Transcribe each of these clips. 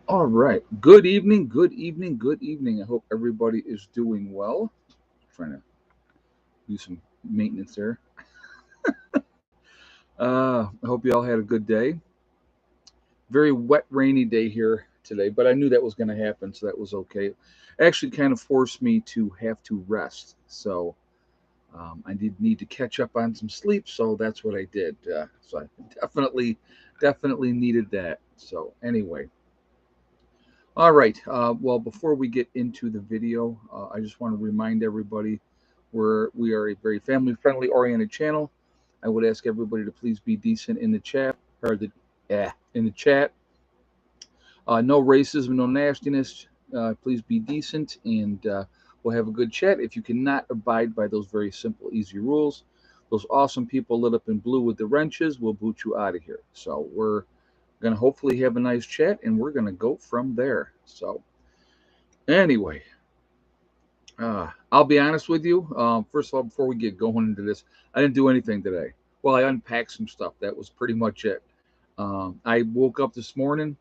All right. Good evening. Good evening. Good evening. I hope everybody is doing well. Trying to do some maintenance there. I hope you all had a good day. Very wet, rainy day here today, but I knew that was going to happen, so that was okay. Actually, kind of forced me to have to rest, so I did need to catch up on some sleep, so that's what I did. So I definitely needed that. So anyway, all right. Well, before we get into the video, I just want to remind everybody we are a very family friendly oriented channel. I would ask everybody to please be decent in the chat or in the chat. No racism, no nastiness. Please be decent, and we'll have a good chat. If you cannot abide by those very simple, easy rules, those awesome people lit up in blue with the wrenches will boot you out of here. So we're gonna hopefully have a nice chat, and we're gonna go from there. So anyway, I'll be honest with you. First of all, before we get going into this, I didn't do anything today. Well, I unpacked some stuff. That was pretty much it. I woke up this morning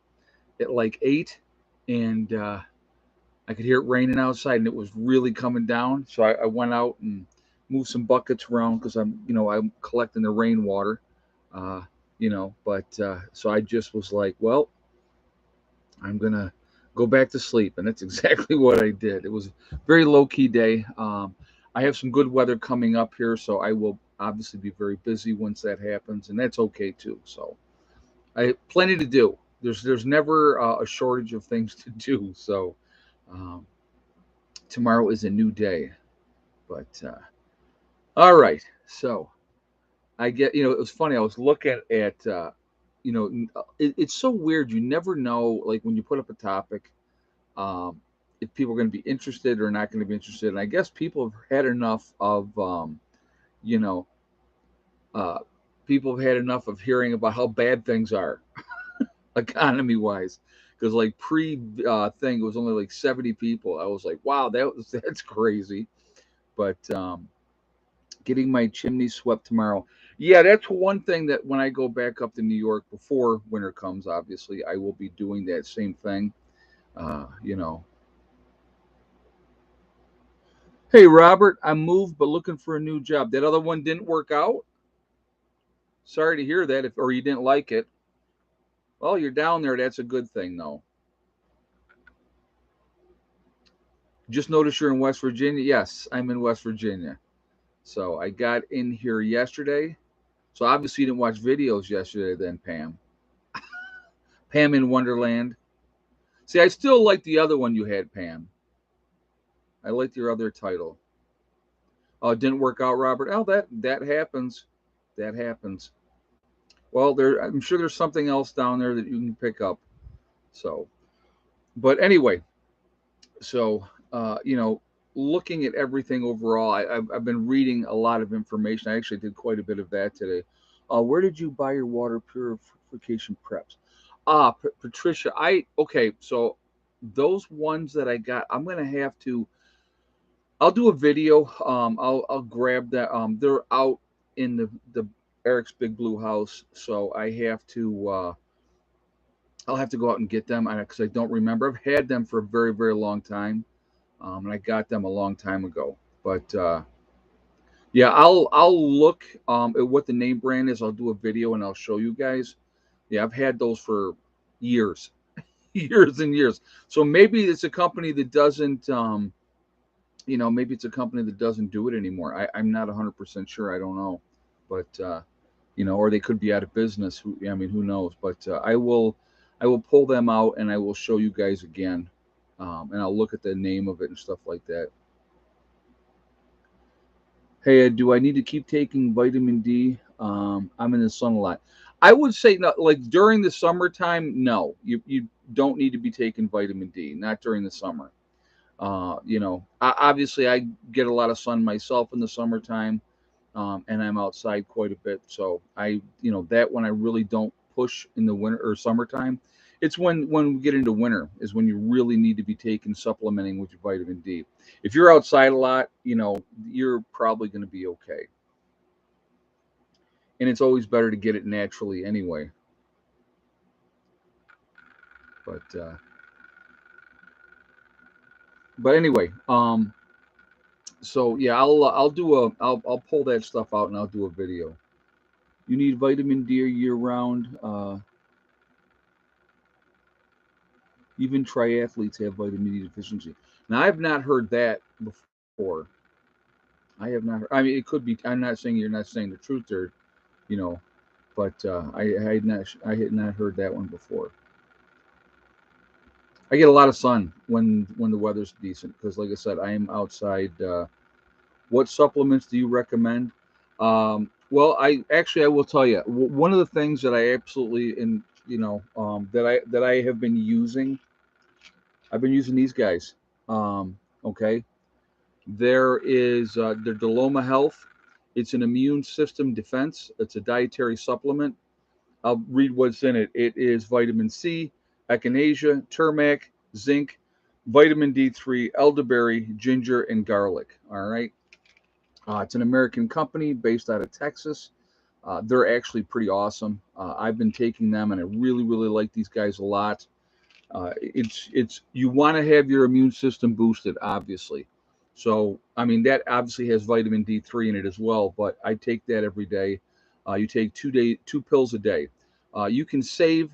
at like 8, and I could hear it raining outside, and it was really coming down. So I went out and moved some buckets around because I'm collecting the rainwater. Uh, but so I just was like, well, I'm gonna go back to sleep, and that's exactly what I did. It was a very low key day. I have some good weather coming up here, so I will obviously be very busy once that happens, and that's okay too. So I have plenty to do. There's never a shortage of things to do. So um, tomorrow is a new day. But all right, so I get it was funny. I was looking at it's so weird. You never know, like when you put up a topic um, if people are going to be interested or not going to be interested. And I guess people have had enough of, you know, uh, people have had enough of hearing about how bad things are economy wise. Because like pre thing, it was only like 70 people. I was like, wow, that's crazy. But getting my chimney swept tomorrow. Yeah, that's one thing that when I go back up to New York before winter comes, obviously, I will be doing that same thing. Uh, you know, Hey, Robert, I moved but looking for a new job. That other one didn't work out. Sorry to hear that, if or you didn't like it. Well, you're down there. That's a good thing, though. Just notice you're in West Virginia. Yes, I'm in West Virginia. So I got in here yesterday. So obviously you didn't watch videos yesterday, then Pam. Pam in Wonderland. See, I still like the other one you had, Pam. I liked your other title. Oh, it didn't work out, Robert. Oh, that happens. That happens. Well, I'm sure there's something else down there that you can pick up. So, but anyway, so looking at everything overall, I've been reading a lot of information. I actually did quite a bit of that today. Where did you buy your water purification preps? Patricia, okay. So those ones that I got, I'm gonna have to. I'll do a video. I'll grab that. They're out in the Eric's Big Blue House, so I'll have to go out and get them because I don't remember. I've had them for a very very long time, and I got them a long time ago. But yeah, I'll look at what the name brand is. I'll do a video and I'll show you guys. Yeah, I've had those for years, years and years. So maybe it's a company that doesn't. Maybe it's a company that doesn't do it anymore. I'm not 100% sure. I don't know, but or they could be out of business. I mean, who knows? But I will pull them out and I will show you guys again, and I'll look at the name of it and stuff like that. Hey, do I need to keep taking vitamin D? I'm in the sun a lot. I would say not like during the summertime. No, you don't need to be taking vitamin D. Not during the summer. Obviously I get a lot of sun myself in the summertime, and I'm outside quite a bit. So that when I really don't push in the winter or summertime, it's when we get into winter is when you really need to be taking supplementing with your vitamin D. If you're outside a lot, you're probably going to be okay. And it's always better to get it naturally anyway. But But anyway, so yeah, I'll pull that stuff out and I'll do a video. You need vitamin D year round. Even triathletes have vitamin D deficiency. Now I've not heard that before. I have not. I mean, it could be. I'm not saying you're not saying the truth there, you know, but I had not heard that one before. I get a lot of sun when the weather's decent because, like I said, I am outside. What supplements do you recommend? Well, I will tell you one of the things that I absolutely and that I have been using. I've been using these guys. Okay, there is the Deloma Health. It's an immune system defense. It's a dietary supplement. I'll read what's in it. It is vitamin C, echinacea, turmeric, zinc, vitamin D3, elderberry, ginger, and garlic. All right. It's an American company based out of Texas. They're actually pretty awesome. I've been taking them, and I really, really like these guys a lot. It's you want to have your immune system boosted, obviously. So I mean that obviously has vitamin D3 in it as well. But I take that every day. You take 2 pills a day. You can save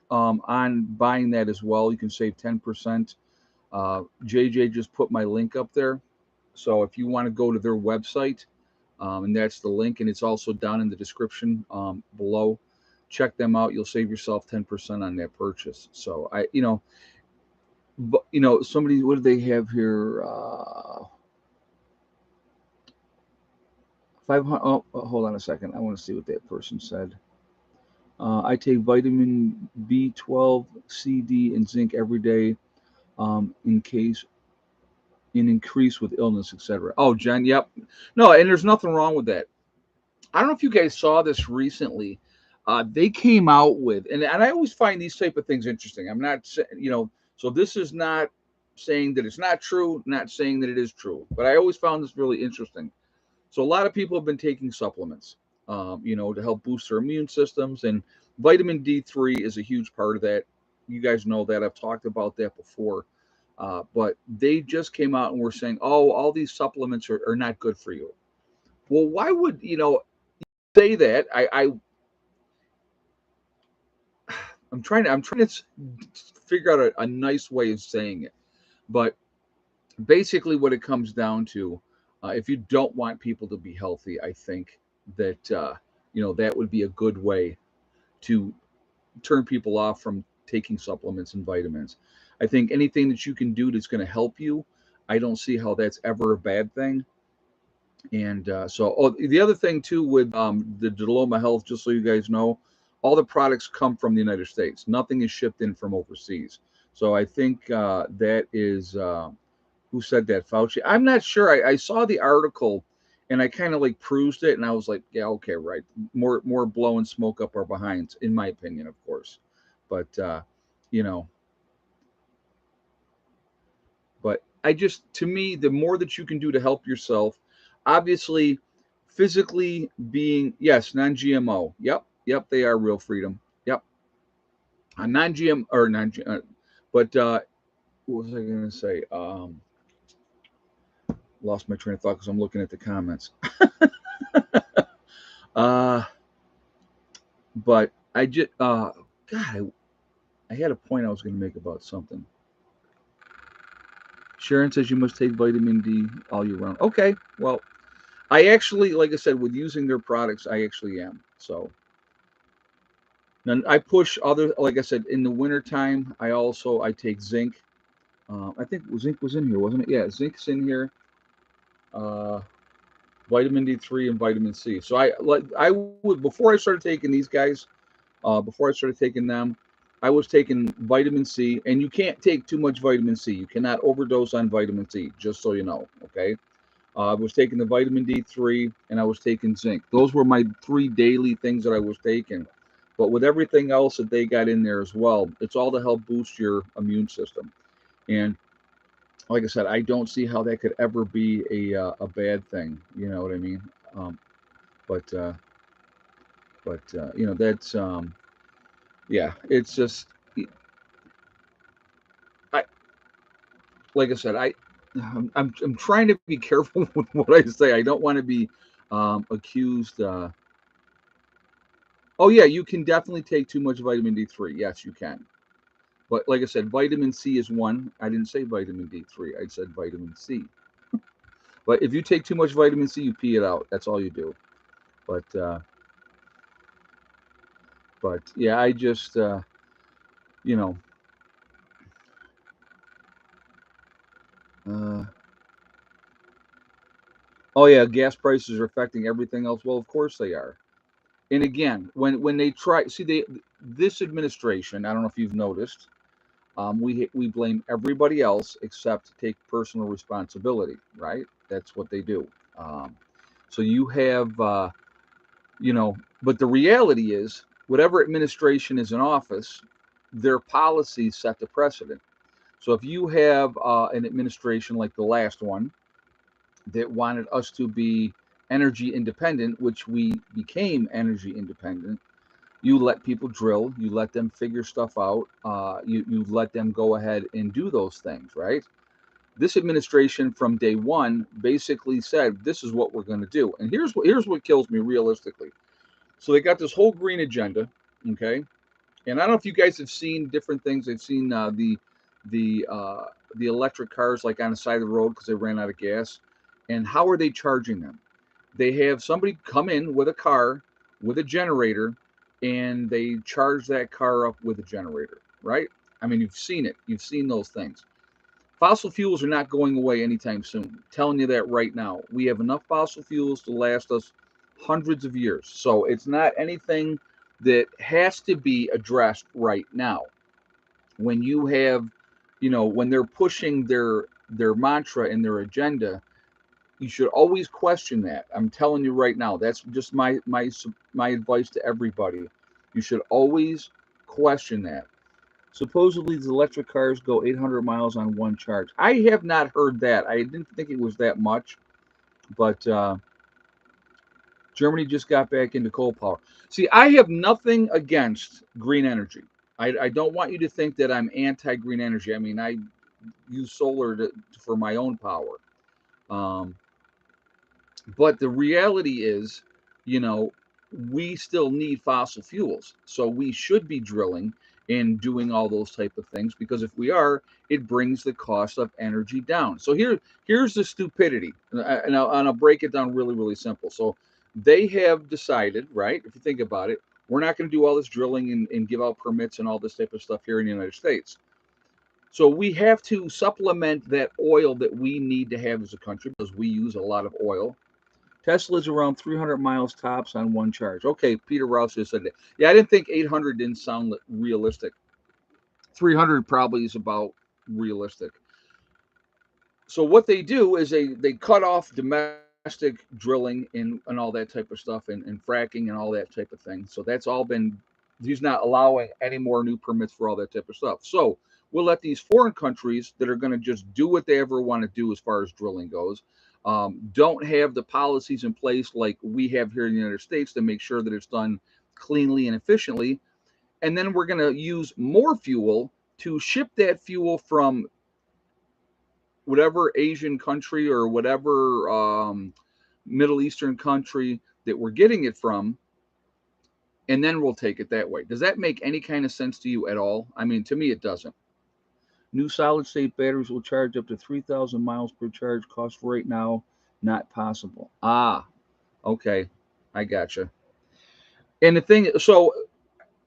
on buying that as well. You can save 10%. JJ just put my link up there. So if you want to go to their website, and that's the link, and it's also down in the description below. Check them out. You'll save yourself 10% on that purchase. So but somebody, what do they have here? 500. Hold on a second. I want to see what that person said. I take vitamin B12, C, D, and zinc every day in case in increase with illness, etc. Oh, Jen, yep. No, and there's nothing wrong with that. I don't know if you guys saw this recently. They came out with, and I always find these type of things interesting. I'm not, so this is not saying that it's not true, not saying that it is true, but I always found this really interesting. So a lot of people have been taking supplements, to help boost their immune systems, and vitamin D3 is a huge part of that. You guys know that I've talked about that before. But they just came out and were saying, oh, all these supplements are not good for you. Well, why would say that? I'm trying to figure out a nice way of saying it, but basically what it comes down to, if you don't want people to be healthy, I think that that would be a good way to turn people off from taking supplements and vitamins. I think anything that you can do that's going to help you, I don't see how that's ever a bad thing. And the other thing too with the Diploma Health, just so you guys know, all the products come from the United States. Nothing is shipped in from overseas. So I think that is who said that, Fauci. I'm not sure. I saw the article, and I kind of like perused it, and I was like, yeah, okay, right. More blowing smoke up our behinds, in my opinion, of course. But you know, But I just, to me, the more that you can do to help yourself, obviously, physically being, yes, non-GMO. Yep, yep, they are real freedom. Yep, non-GM or non, but what was I going to say? Lost my train of thought because I'm looking at the comments. uh, but I just, God, I had a point I was going to make about something. Sharon says you must take vitamin D all year round. Okay, well, I actually, like I said, with using their products, I actually am. So then I push other, like I said, in the wintertime, I take zinc. I think zinc was in here, wasn't it? Yeah, zinc's in here. Uh, vitamin D3 and vitamin C. So I would, before I started taking these guys, before I started taking them, I was taking vitamin C, and you can't take too much vitamin C. You cannot overdose on vitamin C, just so you know. Okay. I was taking the vitamin D3 and I was taking zinc. Those were my 3 daily things that I was taking. But with everything else that they got in there as well, it's all to help boost your immune system. And like I said, I don't see how that could ever be a bad thing. You know what I mean? Um, but that's yeah. It's just I like I said, I'm trying to be careful with what I say. I don't want to be accused. Oh yeah, you can definitely take too much vitamin D3. Yes, you can. But like I said, vitamin C is one. I didn't say vitamin D3. I said vitamin C. But if you take too much vitamin C, you pee it out. That's all you do. But yeah, I just you know. Uh, oh yeah, gas prices are affecting everything else. Well, of course they are. And again, when they try, see this administration. I don't know if you've noticed. We blame everybody else except take personal responsibility. Right? That's what they do. Um, so you have but the reality is, whatever administration is in office, their policies set the precedent. So if you have an administration like the last one that wanted us to be energy independent, which we became energy independent, you let people drill, you let them figure stuff out, you let them go ahead and do those things, right? This administration from day one basically said, this is what we're going to do. And here's what kills me realistically. So they got this whole green agenda, okay? And I don't know if you guys have seen different things. They've seen the uh, the electric cars like on the side of the road because they ran out of gas. And how are they charging them? They have somebody come in with a car with a generator, and they charge that car up with a generator, right? I mean, you've seen it. You've seen those things. Fossil fuels are not going away anytime soon. I'm telling you that right now. We have enough fossil fuels to last us hundreds of years. So it's not anything that has to be addressed right now. When you have, when they're pushing their mantra and their agenda, you should always question that. I'm telling you right now. That's just my advice to everybody. You should always question that. Supposedly, these electric cars go 800 miles on one charge. I have not heard that. I didn't think it was that much, but Germany just got back into coal power. See, I have nothing against green energy. I don't want you to think that I'm anti green energy. I mean, I use solar for my own power. Um, but the reality is, you know, we still need fossil fuels. So we should be drilling and doing all those type of things because if we are, it brings the cost of energy down. So here's the stupidity, and I'll break it down really, really simple. So they have decided, right? If you think about it, we're not going to do all this drilling and give out permits and all this type of stuff here in the United States. So we have to supplement that oil that we need to have as a country because we use a lot of oil. Tesla's around 300 miles tops on one charge. Okay, Peter Rouse just said that. Yeah, I didn't think 800 didn't sound realistic. 300 probably is about realistic. So what they do is they cut off domestic drilling and all that type of stuff and fracking and all that type of thing. So that's all been, he's not allowing any more new permits for all that type of stuff. So we'll let these foreign countries that are going to just do what they ever want to do as far as drilling goes, don't have the policies in place like we have here in the United States to make sure that it's done cleanly and efficiently. And then we're going to use more fuel to ship that fuel from whatever Asian country or whatever Middle Eastern country that we're getting it from, and then we'll take it that way. Does that make any kind of sense to you at all? I mean, to me, it doesn't. New solid state batteries will charge up to 3,000 miles per charge. Cost right now, not possible. Ah, okay. I gotcha. And the thing, so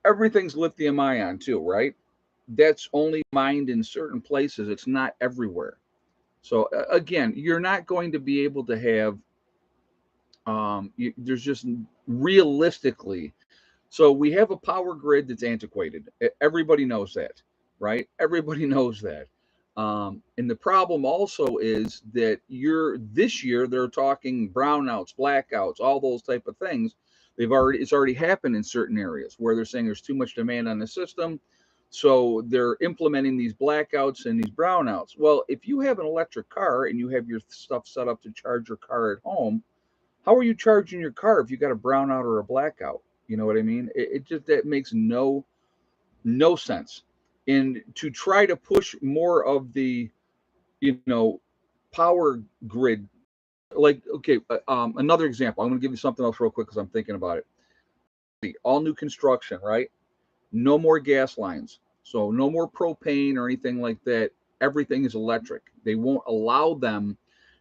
everything's lithium ion too, right? That's only mined in certain places. It's not everywhere. So again, you're not going to be able to have. There's just realistically. So we have a power grid that's antiquated. Everybody knows that, right? Everybody knows that. And the problem also is that you're this year they're talking brownouts, blackouts, all those type of things. It's already happened in certain areas where they're saying there's too much demand on the system. So they're implementing these blackouts and these brownouts. Well, if you have an electric car and you have your stuff set up to charge your car at home, how are you charging your car if you got a brownout or a blackout? You know what I mean? It just that makes no sense. And to try to push more of the you know, power grid. Like, okay, another example. I'm going to give you something else real quick because I'm thinking about it. All new construction, right? No more gas lines. So no more propane or anything like that. Everything is electric. They won't allow them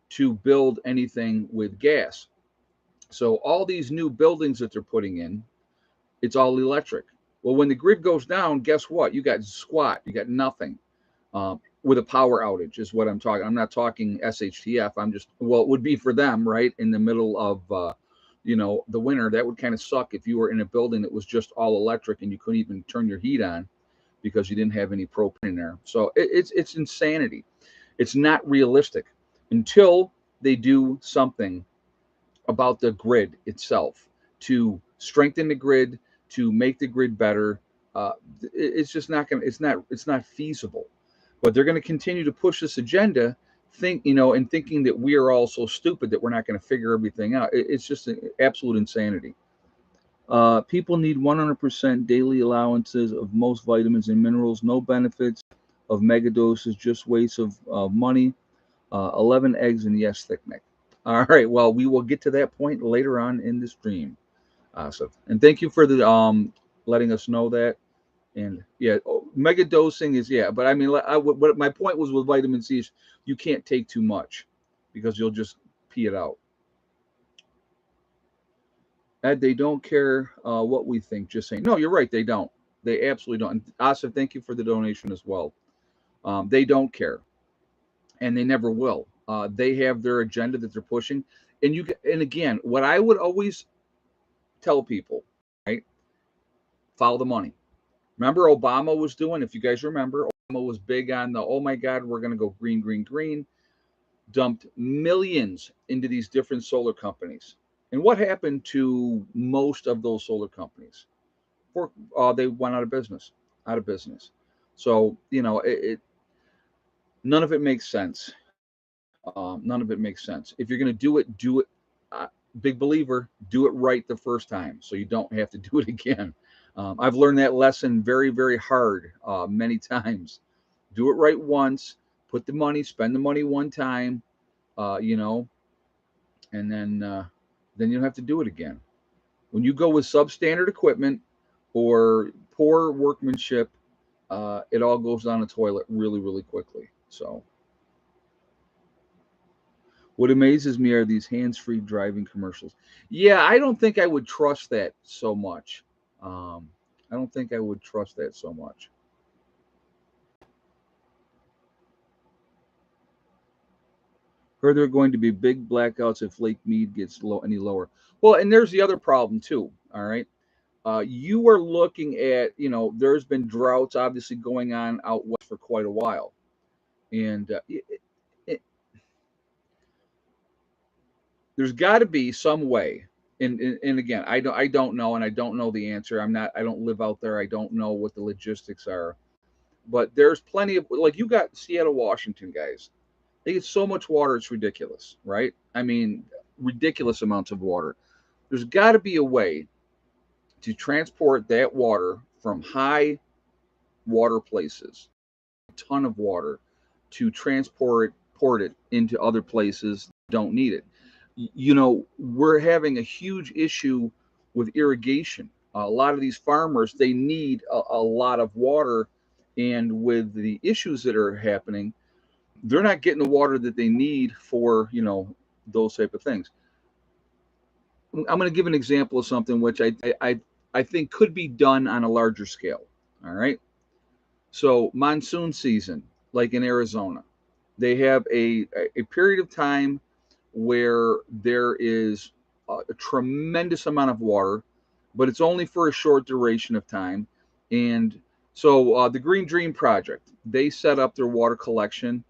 to build anything with gas. So all these new buildings that they're putting in, it's all electric. Well, when the grid goes down, guess what? You got squat. You got nothing. With a power outage is what I'm talking. I'm not talking SHTF. I'm just, well, it would be for them, right, in the middle of the winter. That would kind of suck if you were in a building that was just all electric and you couldn't even turn your heat on because you didn't have any propane in there. So it's insanity. It's not realistic until they do something about the grid itself to strengthen the grid, to make the grid better. It's just not going to, it's not feasible. But they're going to continue to push this agenda, and thinking that we are all so stupid that we're not going to figure everything out. It's just an absolute insanity. People need 100% daily allowances of most vitamins and minerals, no benefits of megadoses, just waste of money. 11 eggs and yes, thick neck. All right. Well, we will get to that point later on in the stream. And thank you for the letting us know that. And yeah, mega dosing is, yeah. But I mean, what my point was with vitamin C is you can't take too much because you'll just pee it out. Ed, they don't care what we think. Just saying. No, you're right. They don't. They absolutely don't. And Asif, thank you for the donation as well. They don't care, and they never will. They have their agenda that they're pushing, and again, what I would always tell people, right? Follow the money. Remember, Obama was doing. If you guys remember, Obama was big on the. Oh my God, we're going to go green, green, green. Dumped millions into these different solar companies. And what happened to most of those solar companies? They went out of business, out of business. So none of it makes sense. None of it makes sense. If you're going to do it. Uh, Big believer, do it right the first time, so you don't have to do it again. I've learned that lesson very, very hard many times. Do it right once. Spend the money one time, you know, and then you don't have to do it again. When you go with substandard equipment or poor workmanship, it all goes down the toilet really, really quickly. So, what amazes me are these hands-free driving commercials. Yeah, I don't think I would trust that so much. Um, I don't think I would trust that so much. Heard there are going to be big blackouts if Lake Mead gets any lower. Well, and there's the other problem too. All right, you are looking at, there's been droughts obviously going on out west for quite a while, and it, there's got to be some way. And again, I don't know, and I don't know the answer. I don't live out there. I don't know what the logistics are, but there's plenty of, like, you got Seattle, Washington, guys. They get so much water, it's ridiculous, right? I mean, ridiculous amounts of water. There's got to be a way to transport that water from high water places, a ton of water, to port it into other places that don't need it. We're having a huge issue with irrigation. A lot of these farmers, they need a lot of water, and with the issues that are happening, they're not getting the water that they need for those type of things. I'm going to give an example of something which I think could be done on a larger scale. All right. So monsoon season, like in Arizona, they have a period of time where there is a tremendous amount of water, but it's only for a short duration of time. And so the Green Dream Project, they set up their water collection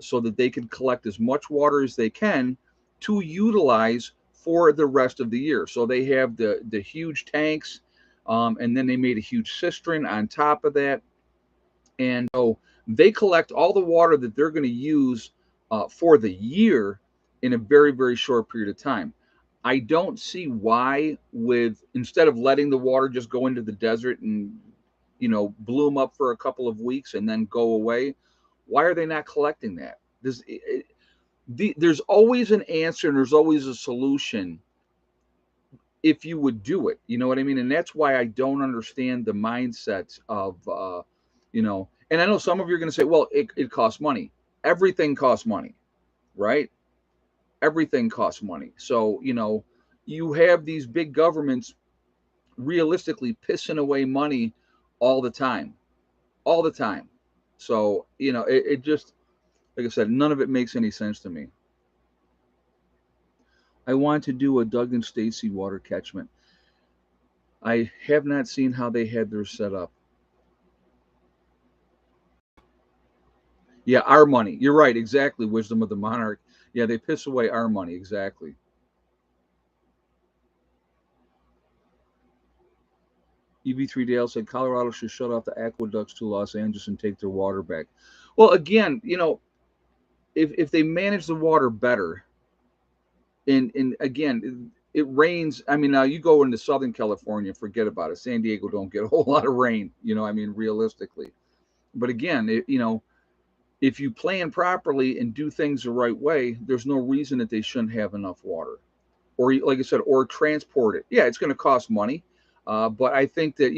so that they can collect as much water as they can to utilize for the rest of the year. So they have the huge tanks, and then they made a huge cistern on top of that. And so they collect all the water that they're going to use for the year in a very, very short period of time. I don't see why, with instead of letting the water just go into the desert and bloom up for a couple of weeks and then go away, why are they not collecting that? There's always an answer and there's always a solution if you would do it. You know what I mean? And that's why I don't understand the mindset of, and I know some of you are going to say, well, it costs money. Everything costs money, right? Everything costs money. So, you have these big governments realistically pissing away money all the time, all the time. So, it just, like I said, none of it makes any sense to me. I want to do a Doug and Stacy water catchment. I have not seen how they had theirs set up. Yeah, our money. You're right. Exactly. Wisdom of the monarch. Yeah, they piss away our money. Exactly. EV3 Dale said Colorado should shut off the aqueducts to Los Angeles and take their water back. Well, again, if they manage the water better, and again, it rains. I mean, now you go into Southern California, forget about it. San Diego don't get a whole lot of rain. I mean, realistically. But again, if you plan properly and do things the right way, there's no reason that they shouldn't have enough water. Or, like I said, or transport it. Yeah, it's going to cost money, but I think that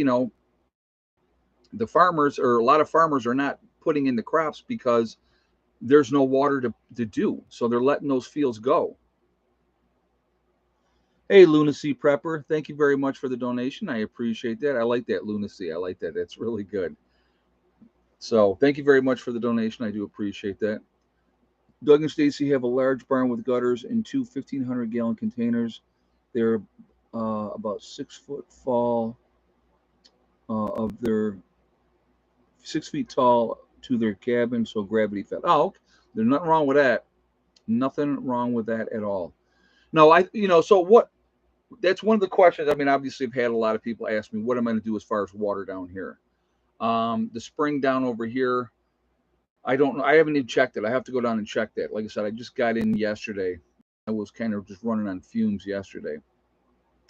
the farmers, or a lot of farmers, are not putting in the crops because there's no water to do. So they're letting those fields go. Hey, Lunacy Prepper, thank you very much for the donation. I appreciate that. I like that, Lunacy. I like that. That's really good. So thank you very much for the donation. I do appreciate that. Doug and Stacy have a large barn with gutters and two 1,500-gallon containers. They're about 6 foot fall of their 6 feet tall to their cabin, so gravity fed. Oh, okay. There's nothing wrong with that. Nothing wrong with that at all. No, so what? That's one of the questions. I mean, obviously, I've had a lot of people ask me, what am I going to do as far as water down here? The spring down over here, I don't know. I haven't even checked it. I have to go down and check that. Like I said, I just got in yesterday. I was kind of just running on fumes yesterday.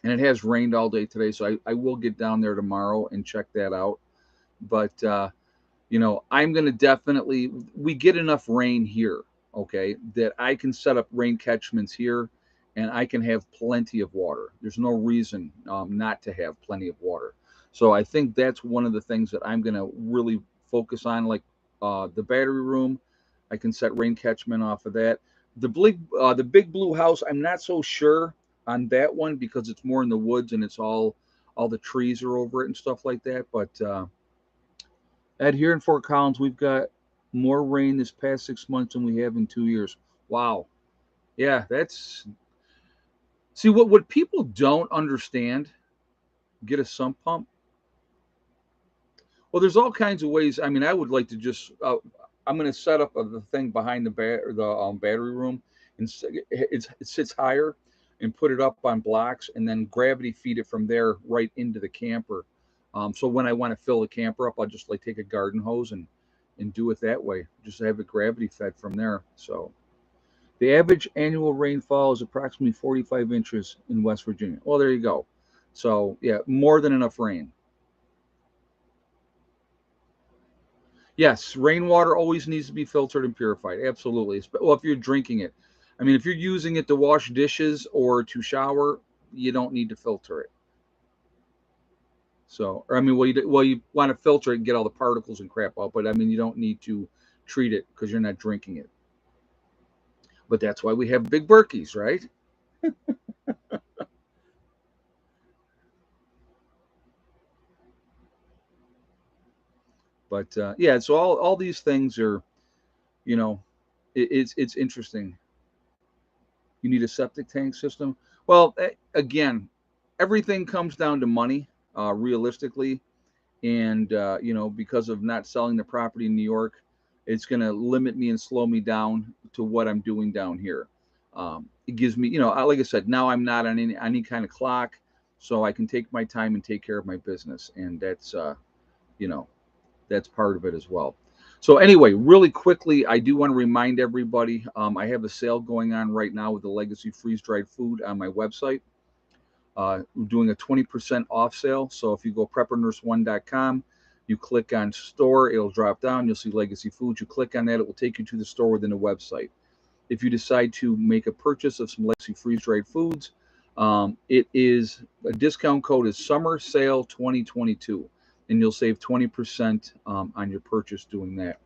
And it has rained all day today, so I will get down there tomorrow and check that out. But I'm going to definitely, we get enough rain here, okay, that I can set up rain catchments here and I can have plenty of water. There's no reason not to have plenty of water. So I think that's one of the things that I'm going to really focus on, like the battery room. I can set rain catchment off of that. The big blue house, I'm not so sure on that one because it's more in the woods and it's all the trees are over it and stuff like that. But Ed, here in Fort Collins, we've got more rain this past 6 months than we have in 2 years. Wow. Yeah, that's, see, what people don't understand, get a sump pump. Well, there's all kinds of ways. I mean, I would like to just, I'm going to set up the thing behind the battery room, and it sits higher, and put it up on blocks, and then gravity feed it from there right into the camper. So when I want to fill the camper up, I'll just like take a garden hose and do it that way. Just have it gravity fed from there. So the average annual rainfall is approximately 45 inches in West Virginia. Well, there you go. So yeah, more than enough rain. Yes, rainwater always needs to be filtered and purified. Absolutely. Well, if you're drinking it, I mean, if you're using it to wash dishes or to shower, you don't need to filter it. So, or I mean, you want to filter it and get all the particles and crap out, but I mean, you don't need to treat it because you're not drinking it. But that's why we have big Berkeys, right? But yeah, so all these things are, you know, it's interesting. You need a septic tank system. Well, again, everything comes down to money, realistically, and because of not selling the property in New York, it's going to limit me and slow me down to what I'm doing down here. It gives me, like I said, now I'm not on any kind of clock, so I can take my time and take care of my business, and you know, that's part of it as well. So anyway, really quickly, I do want to remind everybody, I have a sale going on right now with the Legacy Freeze Dried Food on my website. We're doing a 20% off sale. So if you go preppernurse1.com, You click on store, it'll drop down. You'll see Legacy Foods. You click on that, it will take you to the store within the website. If you decide to make a purchase of some Legacy freeze dried foods, it is a discount code is Summer Sale 2022, and you'll save 20% on your purchase doing that.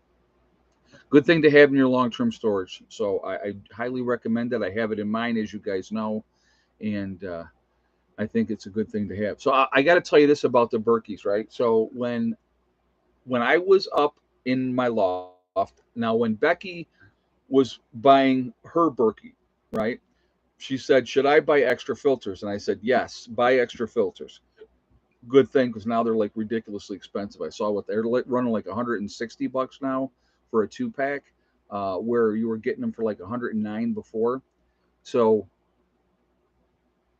Good thing to have in your long term storage. So I highly recommend it. I have it in mine, as you guys know, and I think it's a good thing to have. So I got to tell you this about the Berkeys, right? So when I was up in my loft, now when Becky was buying her Berkey, right? She said, "Should I buy extra filters?" And I said, "Yes, buy extra filters." Good thing, because now they're like ridiculously expensive. I saw what they're running like $160 now for a 2 pack, where you were getting them for like 109 before. So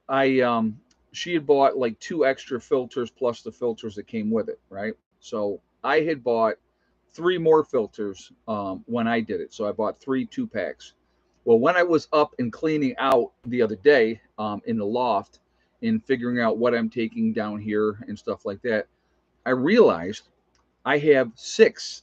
I she had bought like two extra filters plus the filters that came with it, right? So I had bought three more filters when I did it. So I bought three 2 packs. Well, when I was up and cleaning out the other day in the loft and figuring out what I'm taking down here and stuff like that, I realized I have 6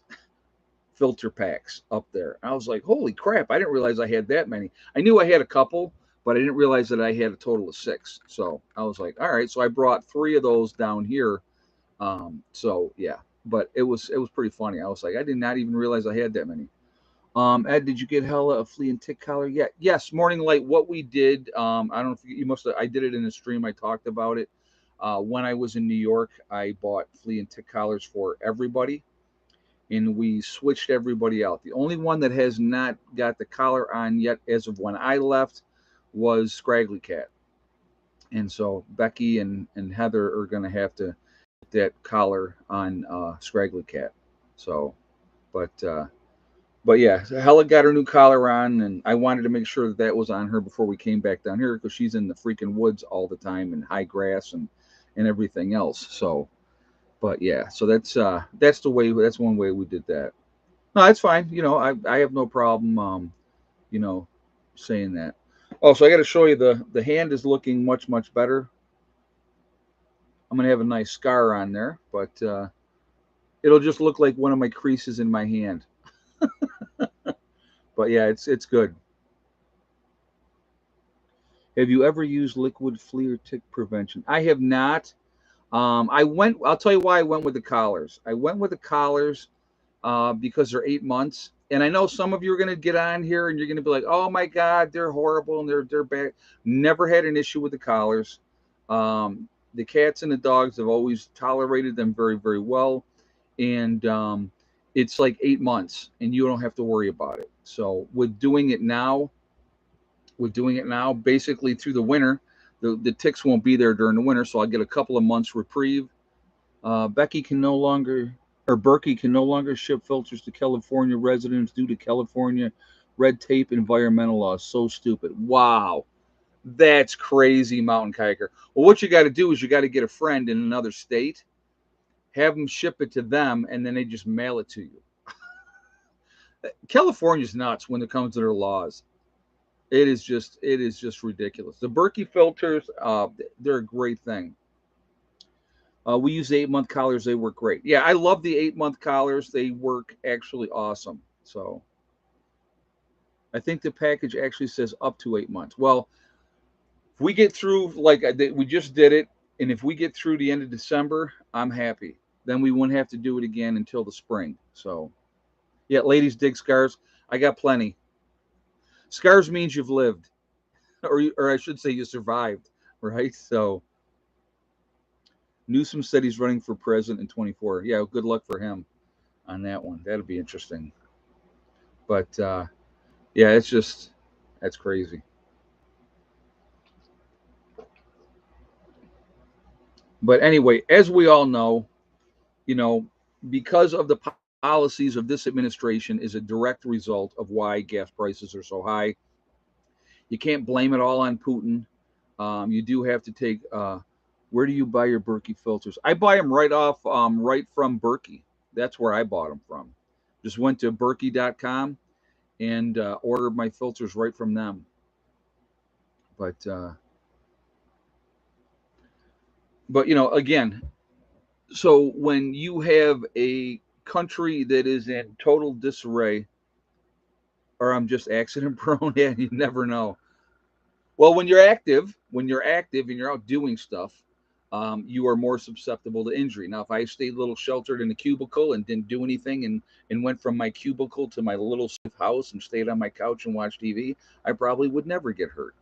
filter packs up there. I was like, holy crap, I didn't realize I had that many. I knew I had a couple, but I didn't realize that I had a total of 6. So I was like, all right. So I brought 3 of those down here. So yeah, but it was pretty funny. I was like, I did not even realize I had that many. Ed, did you get Hella a flea and tick collar? Yeah, yes. Morning Light. What we did, I don't know if you must have. I did it in a stream. I talked about it. When I was in New York, I bought flea and tick collars for everybody, and we switched everybody out. The only one that has not got the collar on yet, as of when I left, was Scraggly Cat. And so Becky and Heather are going to have to get that collar on Scraggly Cat. So, but but yeah, Hella got her new collar on, and I wanted to make sure that that was on her before we came back down here, because she's in the freaking woods all the time and high grass and everything else. So, but yeah, so that's the way. That's one way we did that. No, it's fine. I have no problem. You know, saying that. Oh, so I got to show you the hand is looking much better. I'm gonna have a nice scar on there, but it'll just look like one of my creases in my hand. But yeah, it's good. Have you ever used liquid flea or tick prevention? I have not. I went. I'll tell you why I went with the collars. I went with the collars because they're 8 months. And I know some of you are going to get on here and you're going to be like, "Oh my God, they're horrible and they're bad." Never had an issue with the collars. The cats and the dogs have always tolerated them very well, and it's like 8 months, and you don't have to worry about it. So with doing it now, basically through the winter, the ticks won't be there during the winter, so I'll get a couple of months reprieve. Becky can no longer, or Berkey can no longer ship filters to California residents due to California red tape environmental laws. So stupid. Wow. That's crazy, mountain kiker. Well, what you got to do is you got to get a friend in another state, have them ship it to them, and then they just mail it to you. California's nuts when it comes to their laws. It is just ridiculous. The Berkey filters, they're a great thing. We use the 8 month collars. They work great. Yeah, I love the 8 month collars. They work actually awesome. So I think the package actually says up to 8 months. Well, if we get through, like we just did it, and if we get through the end of December, I'm happy. Then we won't have to do it again until the spring. So yeah, ladies dig scars. I got plenty. Scars means you've lived, or I should say you survived, right? So Newsom said he's running for president in 24. Yeah, good luck for him on that one. That'll be interesting. But yeah, it's just that's crazy. But anyway, as we all know, you know, because of the policies of this administration is a direct result of why gas prices are so high. You can't blame it all on Putin. You do have to take. Where do you buy your Berkey filters? I buy them right from Berkey. That's where I bought them from. Just went to Berkey.com and ordered my filters right from them. But again, So when you have a country that is in total disarray, or I'm just accident prone, yeah, you never know. Well, when you're active and you're out doing stuff, you are more susceptible to injury. Now, if I stayed a little sheltered in a cubicle and didn't do anything and went from my cubicle to my little safe house and stayed on my couch and watched TV, I probably would never get hurt.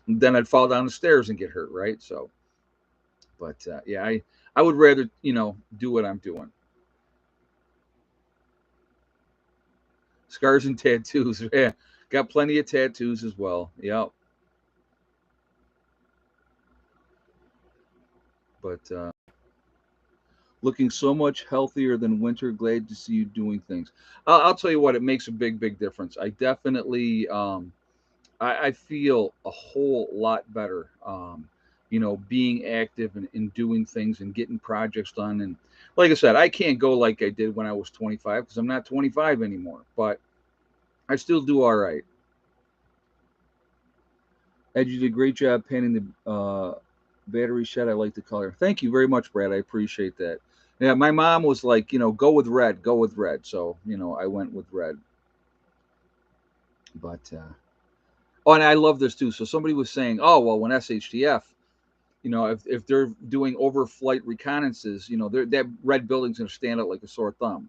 Then I'd fall down the stairs and get hurt, right? So, but yeah, I would rather do what I'm doing. Scars and tattoos, yeah, got plenty of tattoos as well. Yep, but looking so much healthier than winter. Glad to see you doing things. I'll tell you what, it makes a big difference. I definitely, I feel a whole lot better. Being active and doing things and getting projects done. And like I said, I can't go like I did when I was 25 because I'm not 25 anymore. But I still do all right. Ed, you did a great job painting the battery shed. I like the color. Thank you very much, Brad. I appreciate that. Yeah, my mom was like, go with red, go with red. So, I went with red. But, oh, and I love this too. So somebody was saying, oh, well, when SHTF, if they're doing overflight reconnaissances, that red building's going to stand out like a sore thumb.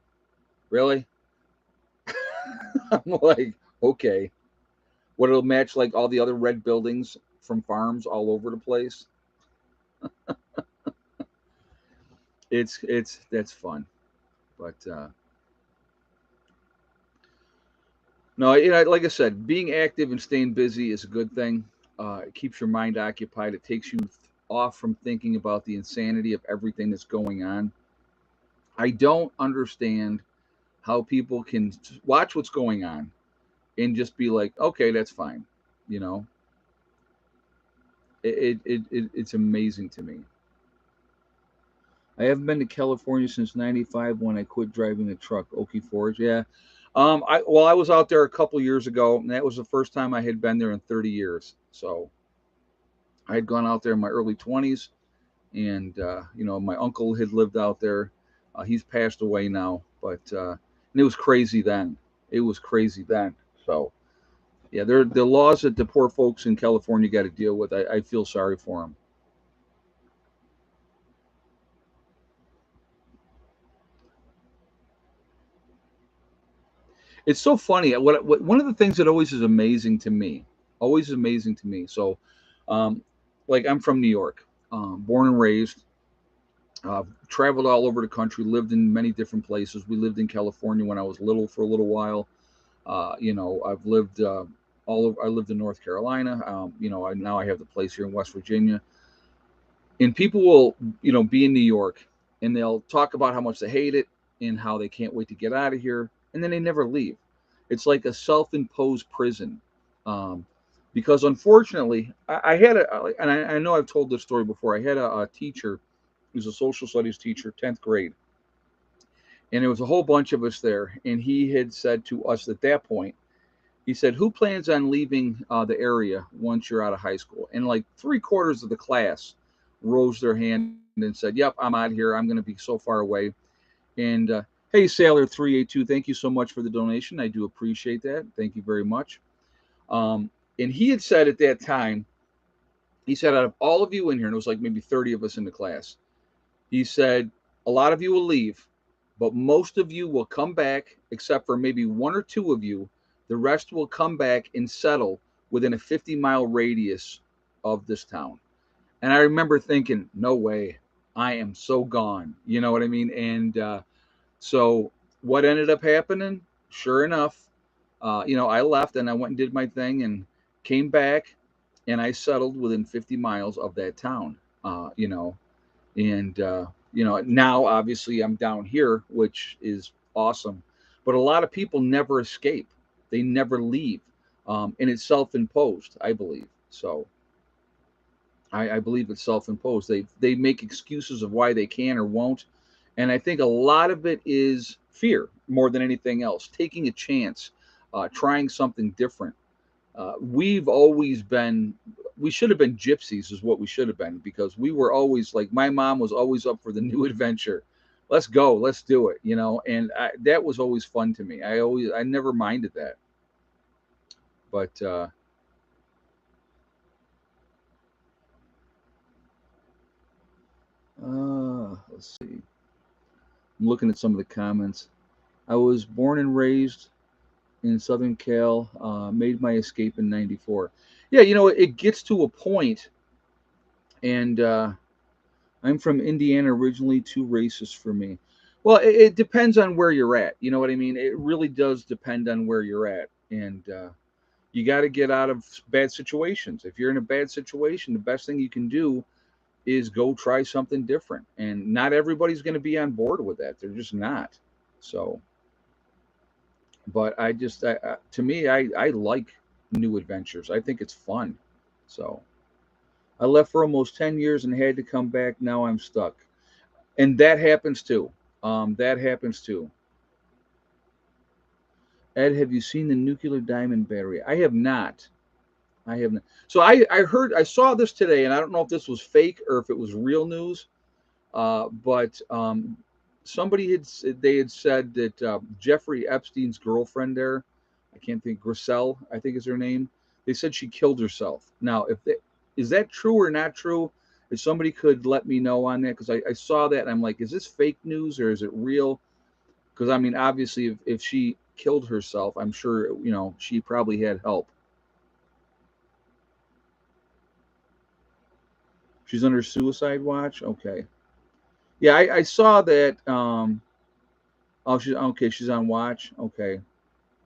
Really? I'm like, okay. What it'll match like all the other red buildings from farms all over the place. That's fun. But no, like I said, being active and staying busy is a good thing. It keeps your mind occupied. It takes you off from thinking about the insanity of everything that's going on. I don't understand how people can watch what's going on and just be like, okay, that's fine. You know, it's amazing to me. I haven't been to California since '95 when I quit driving a truck. Okie Forge, yeah. I was out there a couple years ago, and that was the first time I had been there in 30 years. So I had gone out there in my early 20s, and my uncle had lived out there. He's passed away now, but and it was crazy then. It was crazy then. So yeah, there the laws that the poor folks in California got to deal with. I feel sorry for them. It's so funny. What one of the things that always is amazing to me, always is amazing to me. So, um, like I'm from New York, born and raised, traveled all over the country, lived in many different places. We lived in California when I was little for a little while. I've lived all over. I lived in North Carolina. Now I have the place here in West Virginia. And people will, be in New York, and they'll talk about how much they hate it and how they can't wait to get out of here, and then they never leave. It's like a self-imposed prison. Um, because unfortunately, I had and I know I've told this story before. I had a teacher who's a social studies teacher, 10th grade, and there was a whole bunch of us there, and he had said to us at that point, he said, "Who plans on leaving the area once you're out of high school?" And like three-quarters of the class rose their hand and said, "Yep, I'm out here. I'm going to be so far away." And hey, Sailor 382, thank you so much for the donation. I do appreciate that. Thank you very much. And he had said at that time, he said, out of all of you in here, and it was like maybe 30 of us in the class, he said, a lot of you will leave, but most of you will come back, except for maybe one or two of you. The rest will come back and settle within a 50-mile radius of this town. And I remember thinking, no way, I am so gone. You know what I mean? And so what ended up happening? Sure enough, I left and I went and did my thing and came back, and I settled within 50 miles of that town. Uh, you know, and now obviously I'm down here, which is awesome. But a lot of people never escape; they never leave, and it's self-imposed, I believe. So I believe it's self-imposed. They make excuses of why they can or won't, and I think a lot of it is fear more than anything else. Taking a chance, trying something different. We've always been, we should have been gypsies, is what we should have been, because we were always like, my mom was always up for the new adventure. Let's go, let's do it, and that was always fun to me. I never minded that. But let's see. I'm looking at some of the comments. I was born and raised in Southern Cal, made my escape in '94. Yeah, it gets to a point, and I'm from Indiana originally, too racist for me. Well, it depends on where you're at. You know what I mean? It really does depend on where you're at. And you got to get out of bad situations. If you're in a bad situation, the best thing you can do is go try something different. And not everybody's going to be on board with that. They're just not. So, but to me, I like new adventures. I think it's fun. So I left for almost 10 years and had to come back. Now I'm stuck. And that happens too. That happens too. Ed, have you seen the nuclear diamond battery? I have not. I have not. So I saw this today, and I don't know if this was fake or if it was real news. But they had said that Jeffrey Epstein's girlfriend there, I can't think, Griselle, I think is her name. They said she killed herself. Now, is that true or not true? If somebody could let me know on that, because I saw that and I'm like, is this fake news or is it real? Because I mean, obviously, if she killed herself, I'm sure she probably had help. She's under suicide watch. Okay, yeah, I saw that. Oh, she's okay. She's on watch. Okay,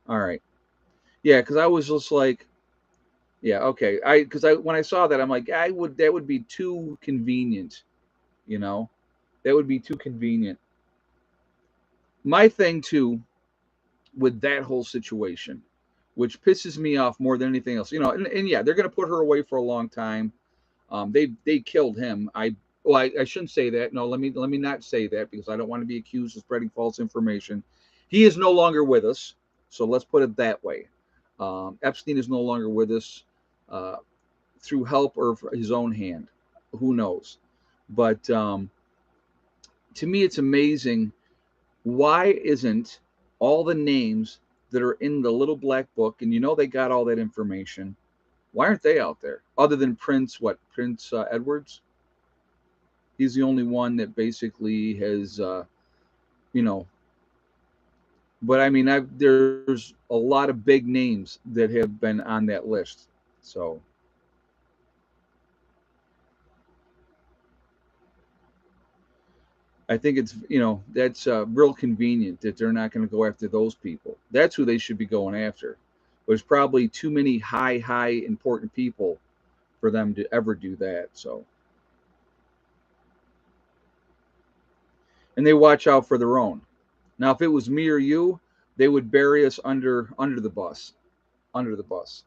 all right. Yeah, because I was just like, yeah, okay. Because I when I saw that, I'm like, that would be too convenient. You know, that would be too convenient. My thing too with that whole situation, which pisses me off more than anything else. And yeah, they're gonna put her away for a long time. They killed him. I shouldn't say that. No, let me not say that, because I don't want to be accused of spreading false information. He is no longer with us, so let's put it that way. Epstein is no longer with us, uh, through help or his own hand. Who knows? But to me, it's amazing. Why isn't all the names that are in the little black book, and they got all that information? Why aren't they out there? Other than Prince Edwards? He's the only one that basically has, you know. But I mean, there's a lot of big names that have been on that list. So I think that's real convenient that they're not going to go after those people. That's who they should be going after. But there's probably too many high important people for them to ever do that. So, and they watch out for their own. Now, if it was me or you, they would bury us under the bus. Under the bus.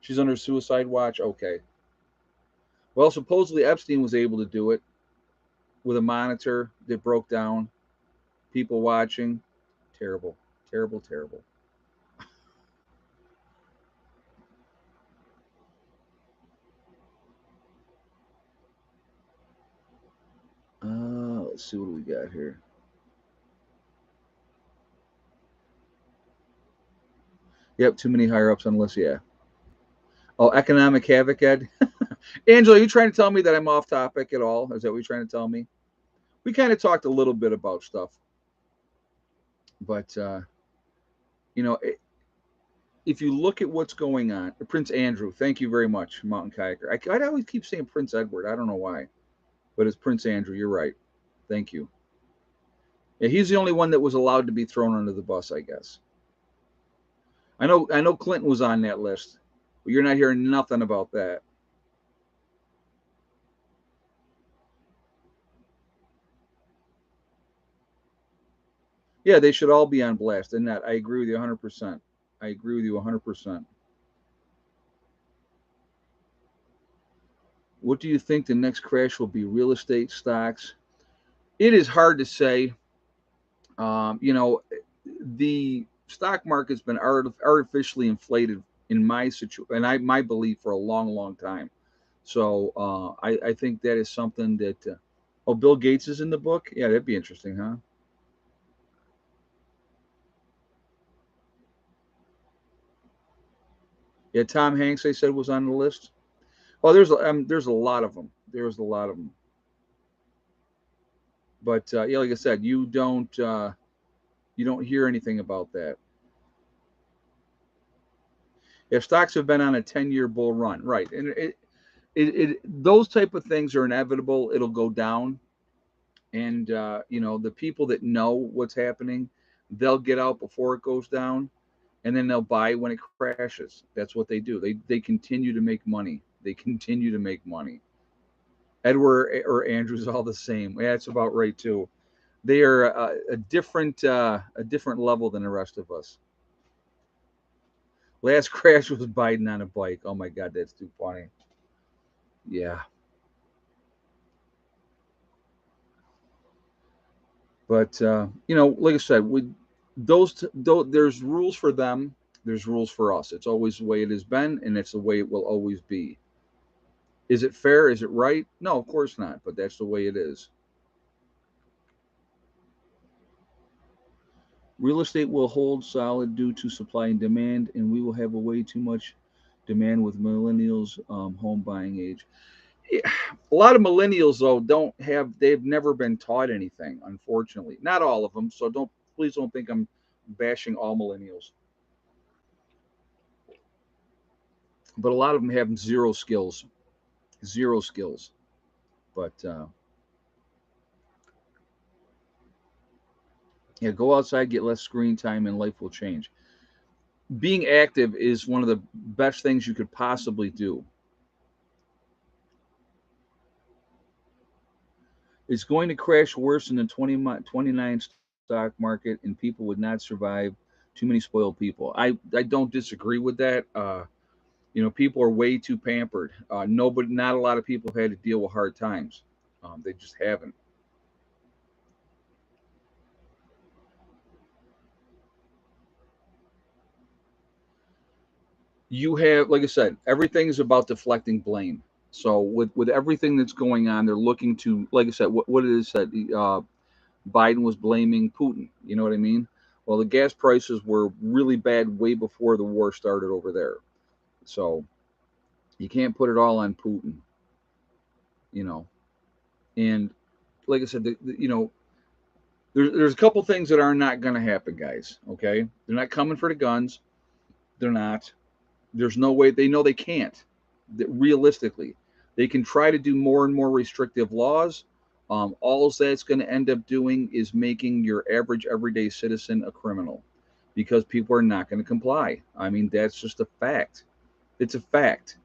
She's under suicide watch. Okay. Well, supposedly Epstein was able to do it with a monitor that broke down. People watching. Terrible, terrible, terrible. Let's see what we got here. Yep, too many higher ups on the list. Yeah. Oh, economic havoc, Ed. Angela, are you trying to tell me that I'm off topic at all? Is that what you're trying to tell me? We kind of talked a little bit about stuff, but you know, if you look at what's going on, Prince Andrew, thank you very much, Mountain Kayaker. I always keep saying Prince Edward. I don't know why, but it's Prince Andrew. You're right. Thank you. Yeah, he's the only one that was allowed to be thrown under the bus, I guess. I know Clinton was on that list, but you're not hearing nothing about that. Yeah, they should all be on blast. And that I agree with you 100%. I agree with you 100%. What do you think the next crash will be? Real estate, stocks? It is hard to say. The stock market's been artificially in my situation, and my belief for a long, long time. So I think that is something that. Oh, Bill Gates is in the book. Yeah, that'd be interesting, huh? Yeah, Tom Hanks. They said was on the list. Oh, there's a lot of them. There's a lot of them. But yeah, like I said, you don't hear anything about that. If stocks have been on a 10-year bull run, right, and those type of things are inevitable. It'll go down, and the people that know what's happening, they'll get out before it goes down, and then they'll buy when it crashes. That's what they do. They continue to make money. They continue to make money. Edward or Andrew's all the same. Yeah, that's about right too. They are a different level than the rest of us. Last crash was Biden on a bike. Oh my God, that's too funny. Yeah, but like I said, there's rules for them. There's rules for us. It's always the way it has been, and it's the way it will always be. Is it fair? Is it right? No, of course not. But that's the way it is. Real estate will hold solid due to supply and demand, and we will have a way too much demand with millennials home buying age. Yeah, a lot of millennials though they've never been taught anything, unfortunately. Not all of them, so don't please don't think I'm bashing all millennials, but a lot of them have zero skills, zero skills. But yeah, go outside, get less screen time, and life will change. Being active is one of the best things you could possibly do. It's going to crash worse than the 29 stock market, and people would not survive. Too many spoiled people. I don't disagree with that. People are way too pampered. Not a lot of people have had to deal with hard times. They just haven't. You have, like I said, everything is about deflecting blame. So with everything that's going on, they're looking to, like I said, what it is that Biden was blaming Putin. You know what I mean? Well, the gas prices were really bad way before the war started over there. So you can't put it all on Putin. You know, and like I said, there's a couple things that are not going to happen, guys. Okay, they're not coming for the guns. They're not. There's no way. They know they can't. Realistically, they can try to do more and more restrictive laws. All that's going to end up doing is making your average everyday citizen a criminal because people are not going to comply. I mean, that's just a fact. It's a fact.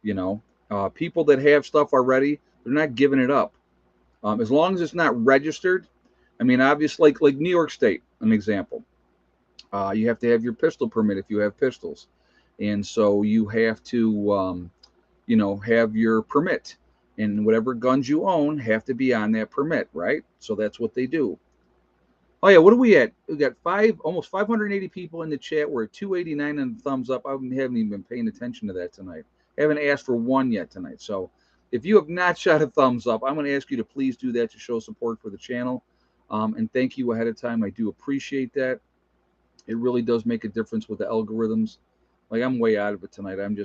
You know, people that have stuff already, they're not giving it up. As long as it's not registered. I mean, obviously, like New York State, an example. You have to have your pistol permit if you have pistols, and so you have to, have your permit, and whatever guns you own have to be on that permit, right? So that's what they do. Oh yeah, what are we at? We got almost 580 people in the chat. We're at 289 on the thumbs up. I haven't even been paying attention to that tonight. I haven't asked for one yet tonight. So if you have not shot a thumbs up, I'm going to ask you to please do that to show support for the channel. And thank you ahead of time. I do appreciate that. It really does make a difference with the algorithms. Like I'm way out of it tonight. I'm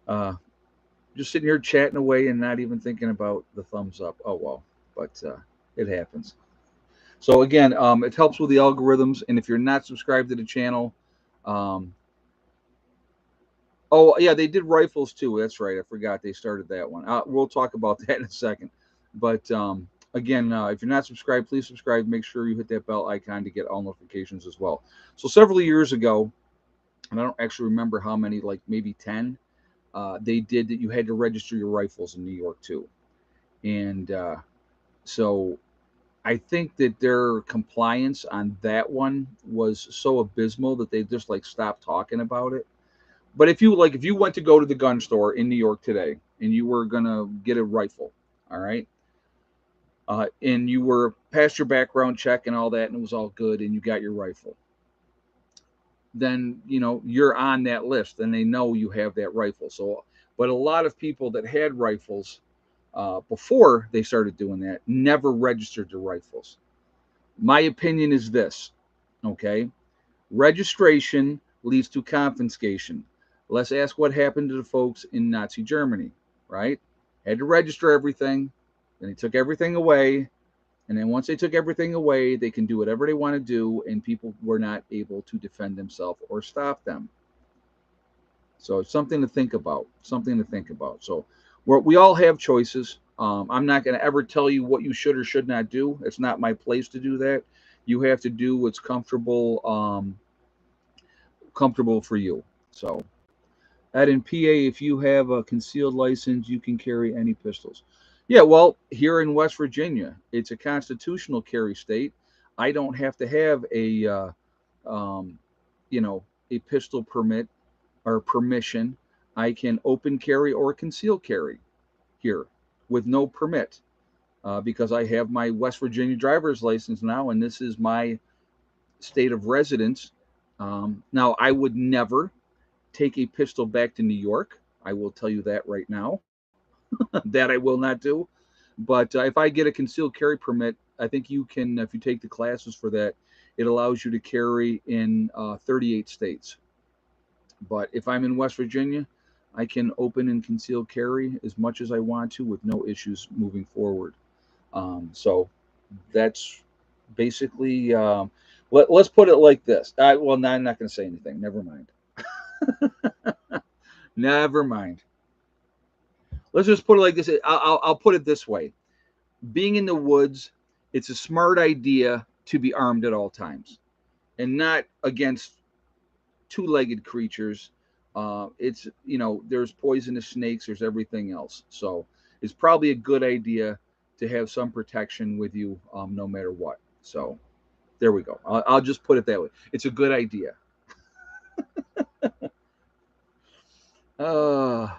uh, just sitting here chatting away and not even thinking about the thumbs up. Oh well, but it happens. So again, it helps with the algorithms. And if you're not subscribed to the channel, um, oh yeah, they did rifles too. That's right. I forgot they started that one. We'll talk about that in a second. But again, if you're not subscribed, please subscribe. Make sure you hit that bell icon to get all notifications as well. So several years ago, and I don't actually remember how many, like maybe 10, they did that you had to register your rifles in New York too. And so I think that their compliance on that one was so abysmal that they just like stopped talking about it. But if you went to go to the gun store in New York today and you were gonna get a rifle, all right, and you were past your background check and all that, and it was all good, and you got your rifle, then you're on that list, and they know you have that rifle. So, but a lot of people that had rifles before they started doing that never registered their rifles. My opinion is this, okay? Registration leads to confiscation. Let's ask what happened to the folks in Nazi Germany, right? Had to register everything, then they took everything away, and then once they took everything away, they can do whatever they want to do, and people were not able to defend themselves or stop them. So it's something to think about. Something to think about. So we all have choices. I'm not going to ever tell you what you should or should not do. It's not my place to do that. You have to do what's comfortable for you. So, at in PA, if you have a concealed license, you can carry any pistols. Yeah, well, here in West Virginia, it's a constitutional carry state. I don't have to have um, you know, a pistol permit or permission. I can open carry or conceal carry here with no permit because I have my West Virginia driver's license now, and this is my state of residence. Now, I would never take a pistol back to New York. I will tell you that right now. That I will not do. But if I get a concealed carry permit, I think you can, if you take the classes for that, it allows you to carry in 38 states. But if I'm in West Virginia, I can open and conceal carry as much as I want to with no issues moving forward. So that's basically, let's put it like this. Well, no, I'm not going to say anything. Never mind. Never mind. Let's just put it like this. I'll put it this way. Being in the woods, it's a smart idea to be armed at all times and not against two-legged creatures. It's there's poisonous snakes, there's everything else. So it's probably a good idea to have some protection with you, no matter what. So there we go. I'll just put it that way. It's a good idea. Uh,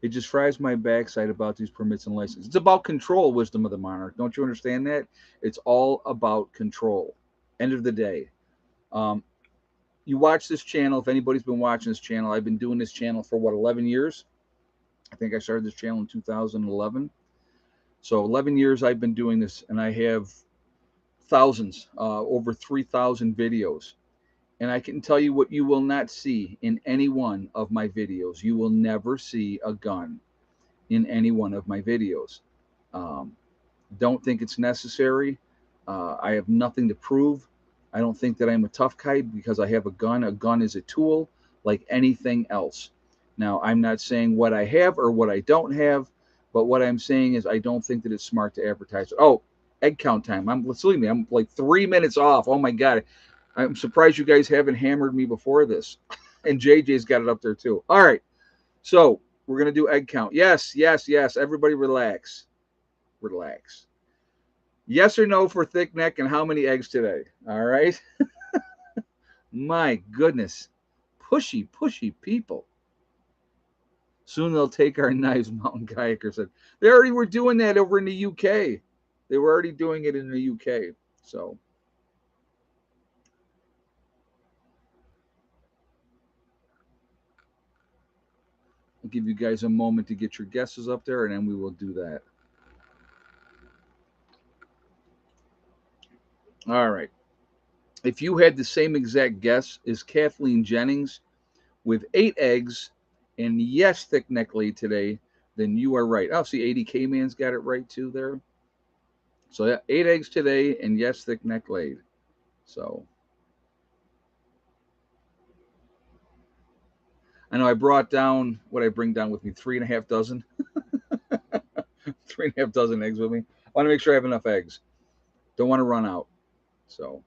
it just fries my backside about these permits and licenses. It's about control, wisdom of the monarch. Don't you understand that? It's all about control. End of the day. Um, you watch this channel. If anybody's been watching this channel, I've been doing this channel for what, 11 years? I think I started this channel in 2011. So 11 years I've been doing this, and I have thousands, over 3,000 videos. And I can tell you what you will not see in any one of my videos. You will never see a gun in any one of my videos. Um, don't think it's necessary. I have nothing to prove. I don't think that I'm a tough guy because I have a gun. A gun is a tool like anything else. Now, I'm not saying what I have or what I don't have, but what I'm saying is I don't think that it's smart to advertise. Oh, egg count time. Believe me, I'm like 3 minutes off. Oh my God. I'm surprised you guys haven't hammered me before this. And JJ's got it up there too. All right. So we're going to do egg count. Yes, yes, yes. Everybody relax. Relax. Yes or no for thick neck and how many eggs today? All right. My goodness. Pushy, pushy people. Soon they'll take our knives, Mountain Kayaker said. They already were doing that over in the UK. They were already doing it in the UK. So I'll give you guys a moment to get your guesses up there, and then we will do that. All right. If you had the same exact guess as Kathleen Jennings with 8 eggs and yes, thick neck laid today, then you are right. Oh, see, 80K Man's got it right too there. So yeah, 8 eggs today and yes, thick neck laid. So I know I brought down what I bring down with me, 3.5 dozen. 3.5 dozen eggs with me. I want to make sure I have enough eggs. Don't want to run out. So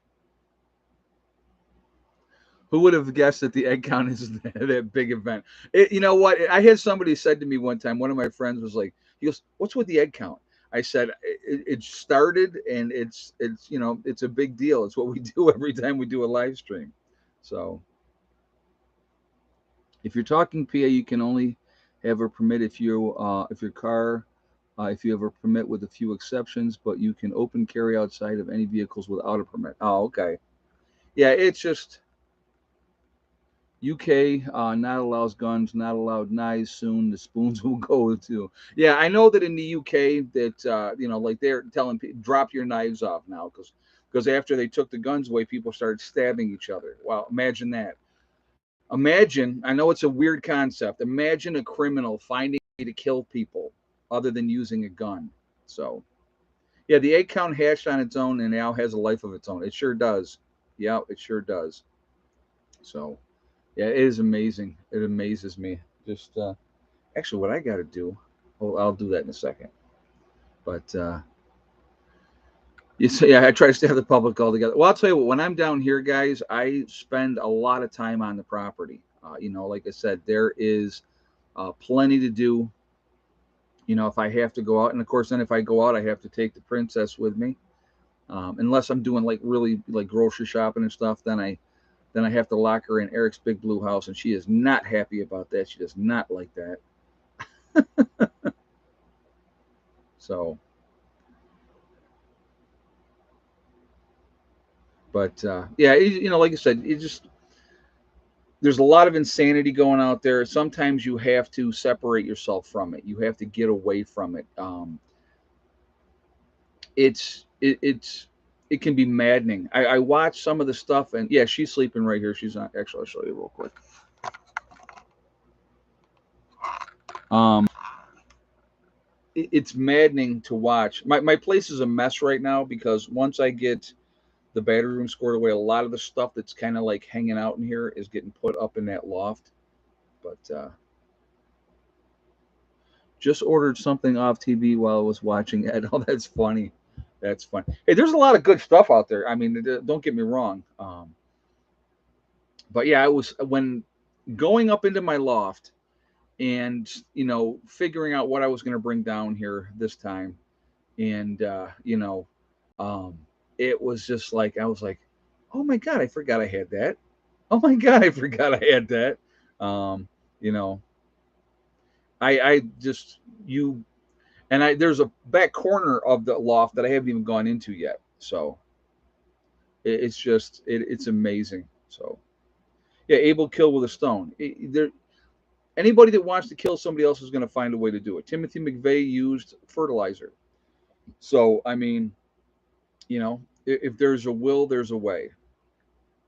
who would have guessed that the egg count is that big event? You know what? I had somebody said to me one time, one of my friends was like, he goes, what's with the egg count? I said, it started and it's a big deal. It's what we do every time we do a live stream. So if you're talking PA, you can only have a permit if your car if you have a permit with a few exceptions, but you can open carry outside of any vehicles without a permit. Oh, okay. Yeah, it's just UK not allows guns, not allowed knives. Soon the spoons will go to. Yeah, I know that in the UK that like they're telling people drop your knives off now because after they took the guns away, people started stabbing each other. Wow, imagine that. Imagine, I know it's a weird concept. Imagine a criminal finding a way to kill people other than using a gun. So yeah, the egg count hatched on its own and now has a life of its own. It sure does. Yeah, it sure does. So yeah, it is amazing. It amazes me. Just actually, what I got to do, I'll do that in a second. But yeah, I try to stay out of the public altogether. Well, I'll tell you what. When I'm down here, guys, I spend a lot of time on the property. Like I said, there is plenty to do. If I have to go out, and of course, then if I go out, I have to take the princess with me. Unless I'm doing like really like grocery shopping and stuff, then I have to lock her in Eric's big blue house, and she is not happy about that. She does not like that. So, but yeah, like I said, it just there's a lot of insanity going out there. Sometimes you have to separate yourself from it. You have to get away from it. It can be maddening. I watch some of the stuff, and yeah, she's sleeping right here. She's not actually. I'll show you real quick. Um, it's maddening to watch. My place is a mess right now because once I get the battery room squared away, a lot of the stuff that's kind of like hanging out in here is getting put up in that loft. But just ordered something off TV while I was watching Ed. Oh, that's funny. That's fun. Hey, there's a lot of good stuff out there. I mean, don't get me wrong. But yeah, I was when going up into my loft and figuring out what I was going to bring down here this time, and um, it was just like I was like, oh my god, I forgot I had that. Oh my god, I forgot I had that. Um, you know, I just you and I there's a back corner of the loft that I haven't even gone into yet. So it's just it's amazing. So yeah, able kill with a stone. There anybody that wants to kill somebody else is going to find a way to do it. Timothy McVeigh used fertilizer. So I mean, if there's a will, there's a way.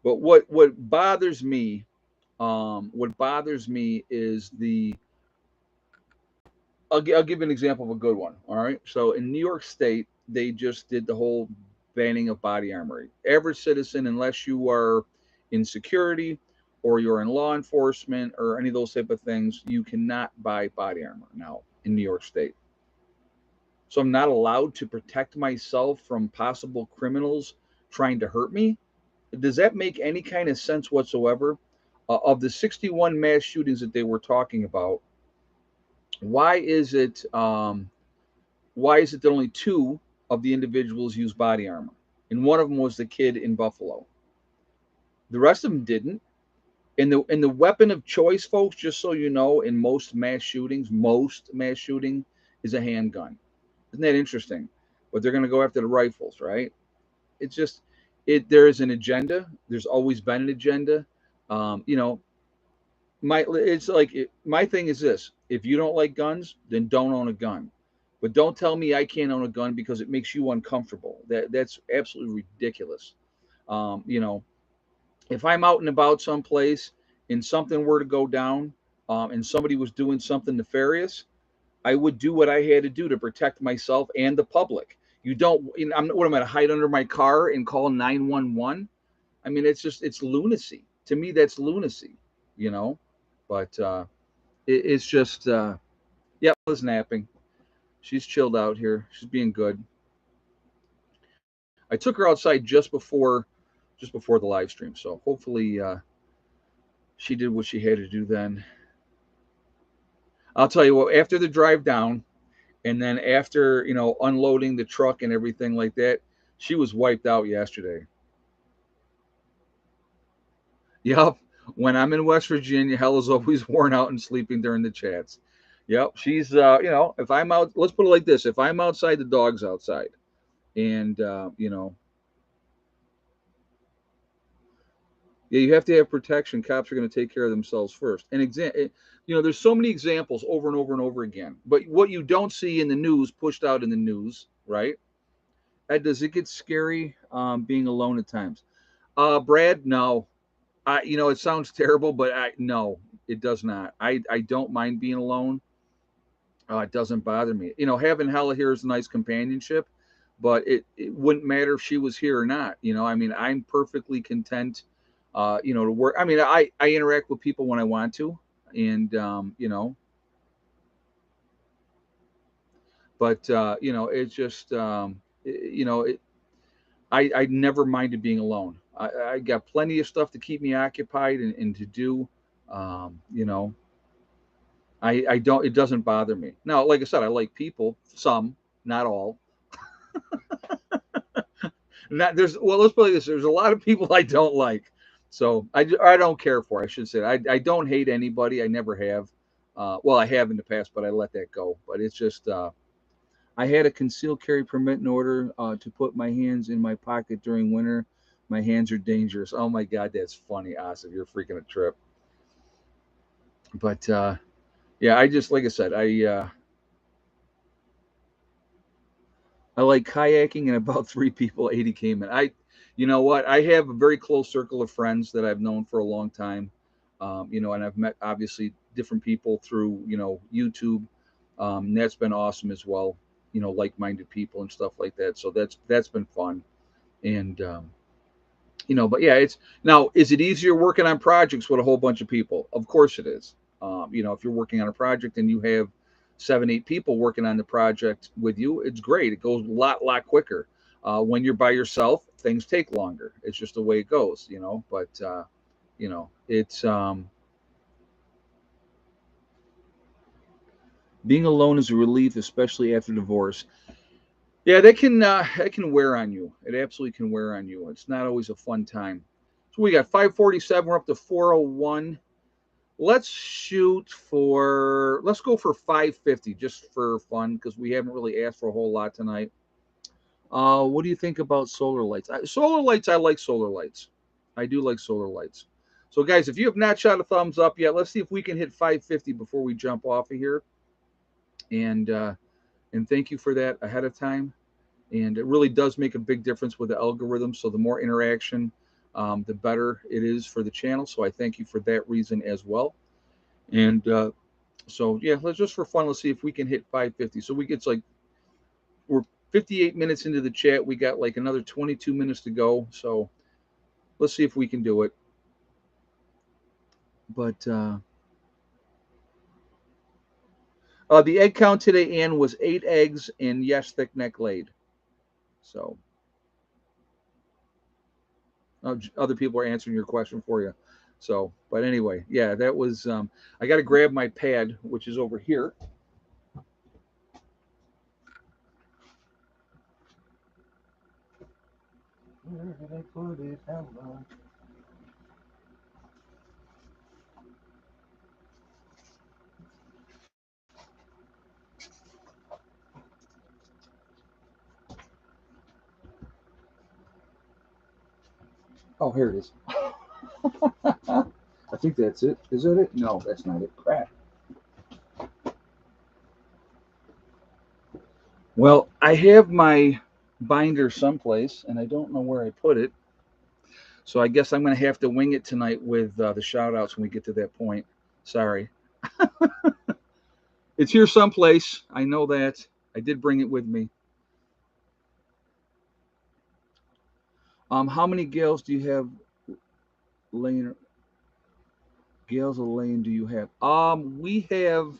But what bothers me is the. I'll give an example of a good one. All right. So in New York State, they just did the whole banning of body armor. Every citizen, unless you are in security or you're in law enforcement or any of those type of things, you cannot buy body armor now in New York State. So I'm not allowed to protect myself from possible criminals trying to hurt me. Does that make any kind of sense whatsoever? Of the 61 mass shootings that they were talking about, why is it that only two of the individuals used body armor, and one of them was the kid in Buffalo? The rest of them didn't. And the weapon of choice, folks, just so you know, in most mass shooting is a handgun. Isn't that interesting? But they're going to go after the rifles, right? It's just there is an agenda. There's always been an agenda. You know, my thing is this: if you don't like guns, then don't own a gun. But don't tell me I can't own a gun because it makes you uncomfortable. That's absolutely ridiculous. You know, if I'm out and about someplace and something were to go down, and somebody was doing something nefarious, I would do what I had to do to protect myself and the public. You don't. What am I going to hide under my car and call 911? I mean, it's lunacy. To me, that's lunacy. You know, but it's just yeah, I was napping. She's chilled out here. She's being good. I took her outside just before the live stream, so hopefully she did what she had to do then. I'll tell you what, after the drive down and then after, unloading the truck and everything like that, she was wiped out yesterday. Yep. When I'm in West Virginia, hell is always worn out and sleeping during the chats. Yep, she's if I'm out, let's put it like this: if I'm outside, the dog's outside, and yeah, you have to have protection. Cops are going to take care of themselves first. And there's so many examples over and over and over again. But what you don't see in the news, pushed out in the news, right? Does it get scary being alone at times? Brad, no. It sounds terrible, but no, it does not. I don't mind being alone. It doesn't bother me. Having Hella here is a nice companionship, but it wouldn't matter if she was here or not. I mean, I'm perfectly content, to work. I mean, I interact with people when I want to, and but it's just I never minded being alone. I got plenty of stuff to keep me occupied and to do. You know, I don't. It doesn't bother me. Now, like I said, I like people. Some, not all. Not there's well, let's put it like this. There's a lot of people I don't like. So I don't care for. I should say I don't hate anybody. I never have. Well, I have in the past, but I let that go. But it's just I had a concealed carry permit in order to put my hands in my pocket during winter. My hands are dangerous. Oh my God, that's funny, Asif. You're freaking a trip. But yeah, I just like I said, I like kayaking and about 3 people, 80 cayman. You know what? I have a very close circle of friends that I've known for a long time. And I've met obviously different people through YouTube. And that's been awesome as well. Like-minded people and stuff like that. So that's been fun. And but yeah, it's now. Is it easier working on projects with a whole bunch of people? Of course it is. If you're working on a project and you have 7, 8 people working on the project with you, it's great. It goes a lot quicker. When you're by yourself, things take longer. It's just the way it goes. But it's being alone is a relief, especially after divorce. Yeah, that can wear on you. It absolutely can wear on you. It's not always a fun time. So we got 547. We're up to 401. Let's go for 550 just for fun because we haven't really asked for a whole lot tonight. What do you think about solar lights? Solar lights, I like solar lights. I do like solar lights. So guys, if you have not shot a thumbs up yet, let's see if we can hit 550 before we jump off of here. And thank you for that ahead of time. And it really does make a big difference with the algorithm. So the more interaction, the better it is for the channel. So I thank you for that reason as well. And so yeah, let's just for fun, let's see if we can hit 550. So we're 58 minutes into the chat. We got like another 22 minutes to go. So let's see if we can do it. But the egg count today, Ann, was 8 eggs, and yes, thick neck laid. So other people are answering your question for you. So, but anyway, yeah, that was. I got to grab my pad, which is over here. Where did I put it? Hello. Oh, here it is. I think that's it. Is that it? No, that's not it. Crap. Well, I have my binder someplace, and I don't know where I put it. So I guess I'm going to have to wing it tonight with the shout outs when we get to that point. Sorry. It's here someplace. I know that. I did bring it with me. How many gals do you have laying? Gals of laying do you have? We have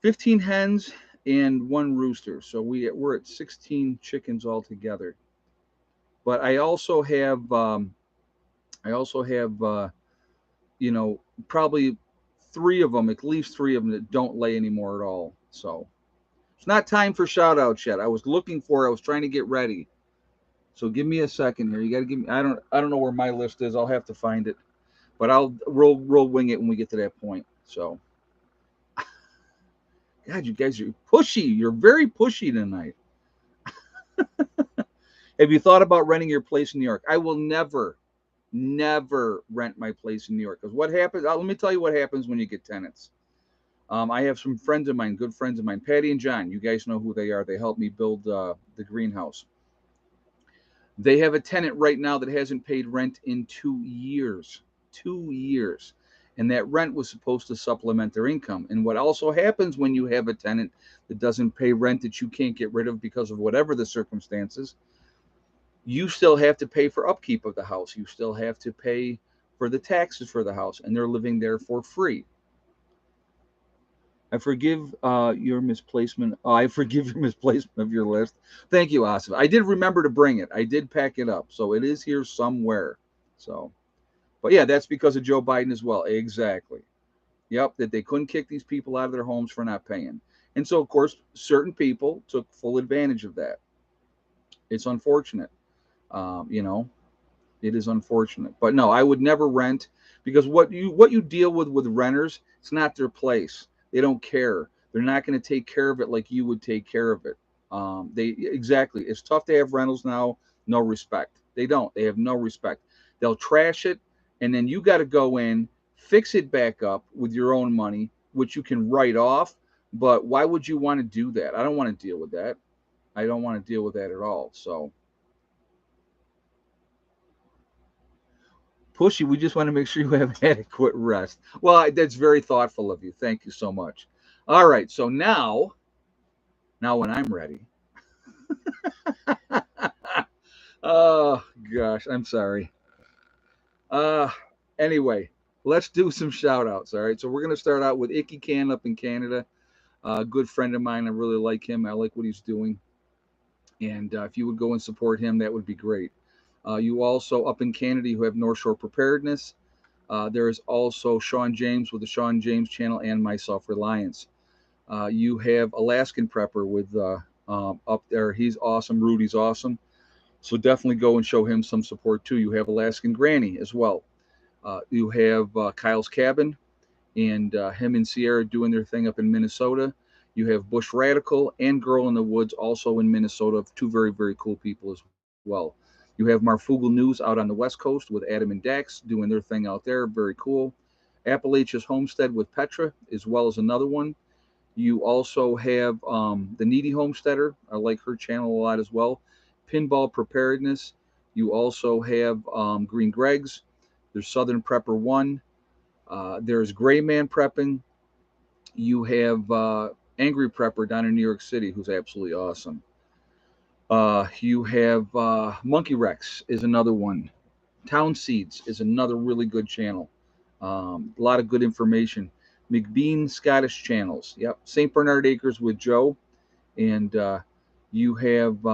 15 hens and 1 rooster, so we're at 16 chickens altogether. But I also have probably 3 of them, at least 3 of them that don't lay anymore at all. So it's not time for shout outs yet. I was trying to get ready. So give me a second here. You got to give me. I don't know where my list is. I'll have to find it, but I'll roll wing it when we get to that point. So God, you guys are pushy. You're very pushy tonight. Have you thought about renting your place in New York? I will never rent my place in New York, because what happens? Let me tell you what happens when you get tenants. I have some friends of mine, good friends of mine, Patty and John. You guys know who they are. They helped me build the greenhouse. They have a tenant right now that hasn't paid rent in 2 years. 2 years. And that rent was supposed to supplement their income. And what also happens when you have a tenant that doesn't pay rent that you can't get rid of because of whatever the circumstances, you still have to pay for upkeep of the house. You still have to pay for the taxes for the house, and they're living there for free. I forgive your misplacement. I forgive your misplacement of your list. Thank you, Asif. I did remember to bring it. I did pack it up, so it is here somewhere. So, but yeah, that's because of Joe Biden as well. Exactly. Yep, that they couldn't kick these people out of their homes for not paying, and so of course certain people took full advantage of that. It's unfortunate. You know, it is unfortunate, but no, I would never rent, because what you deal with renters, it's not their place. They don't care. They're not going to take care of it like you would take care of it. They exactly. It's tough to have rentals now. No respect. They don't. They have no respect. They'll trash it, and then you got to go in, fix it back up with your own money, which you can write off. But why would you want to do that? I don't want to deal with that. I don't want to deal with that at all. So Pushy, we just want to make sure you have adequate rest. Well, that's very thoughtful of you. Thank you so much. All right, so now when I'm ready. Oh gosh, I'm sorry. Uh anyway, let's do some shout outs. All right, so we're gonna start out with Icky Can up in Canada. A good friend of mine. I really like him. I like what he's doing. And if you would go and support him, that would be great. You also up in Canada, you have North Shore Preparedness. There is also Sean James with the Sean James channel and my Self-reliance. You have Alaskan Prepper with up there. He's awesome. Rudy's awesome. So definitely go and show him some support too. You have Alaskan Granny as well. You have Kyle's Cabin, and him and Sierra doing their thing up in Minnesota. You have Bush Radical and Girl in the Woods also in Minnesota. Two very cool people as well. You have Marfugal News out on the West Coast with Adam and Dax doing their thing out there. Very cool. Appalachia's Homestead with Petra, as well as another one. You also have the Needy Homesteader. I like her channel a lot as well. Pinball Preparedness. You also have Green Greg's. There's Southern Prepper 1. There's Gray Man Prepping. You have Angry Prepper down in New York City, who's absolutely awesome. You have Monkey Rex is another one. Town Seeds is another really good channel. A lot of good information. McBean Scottish channels. Yep. St. Bernard Acres with Joe. And you have,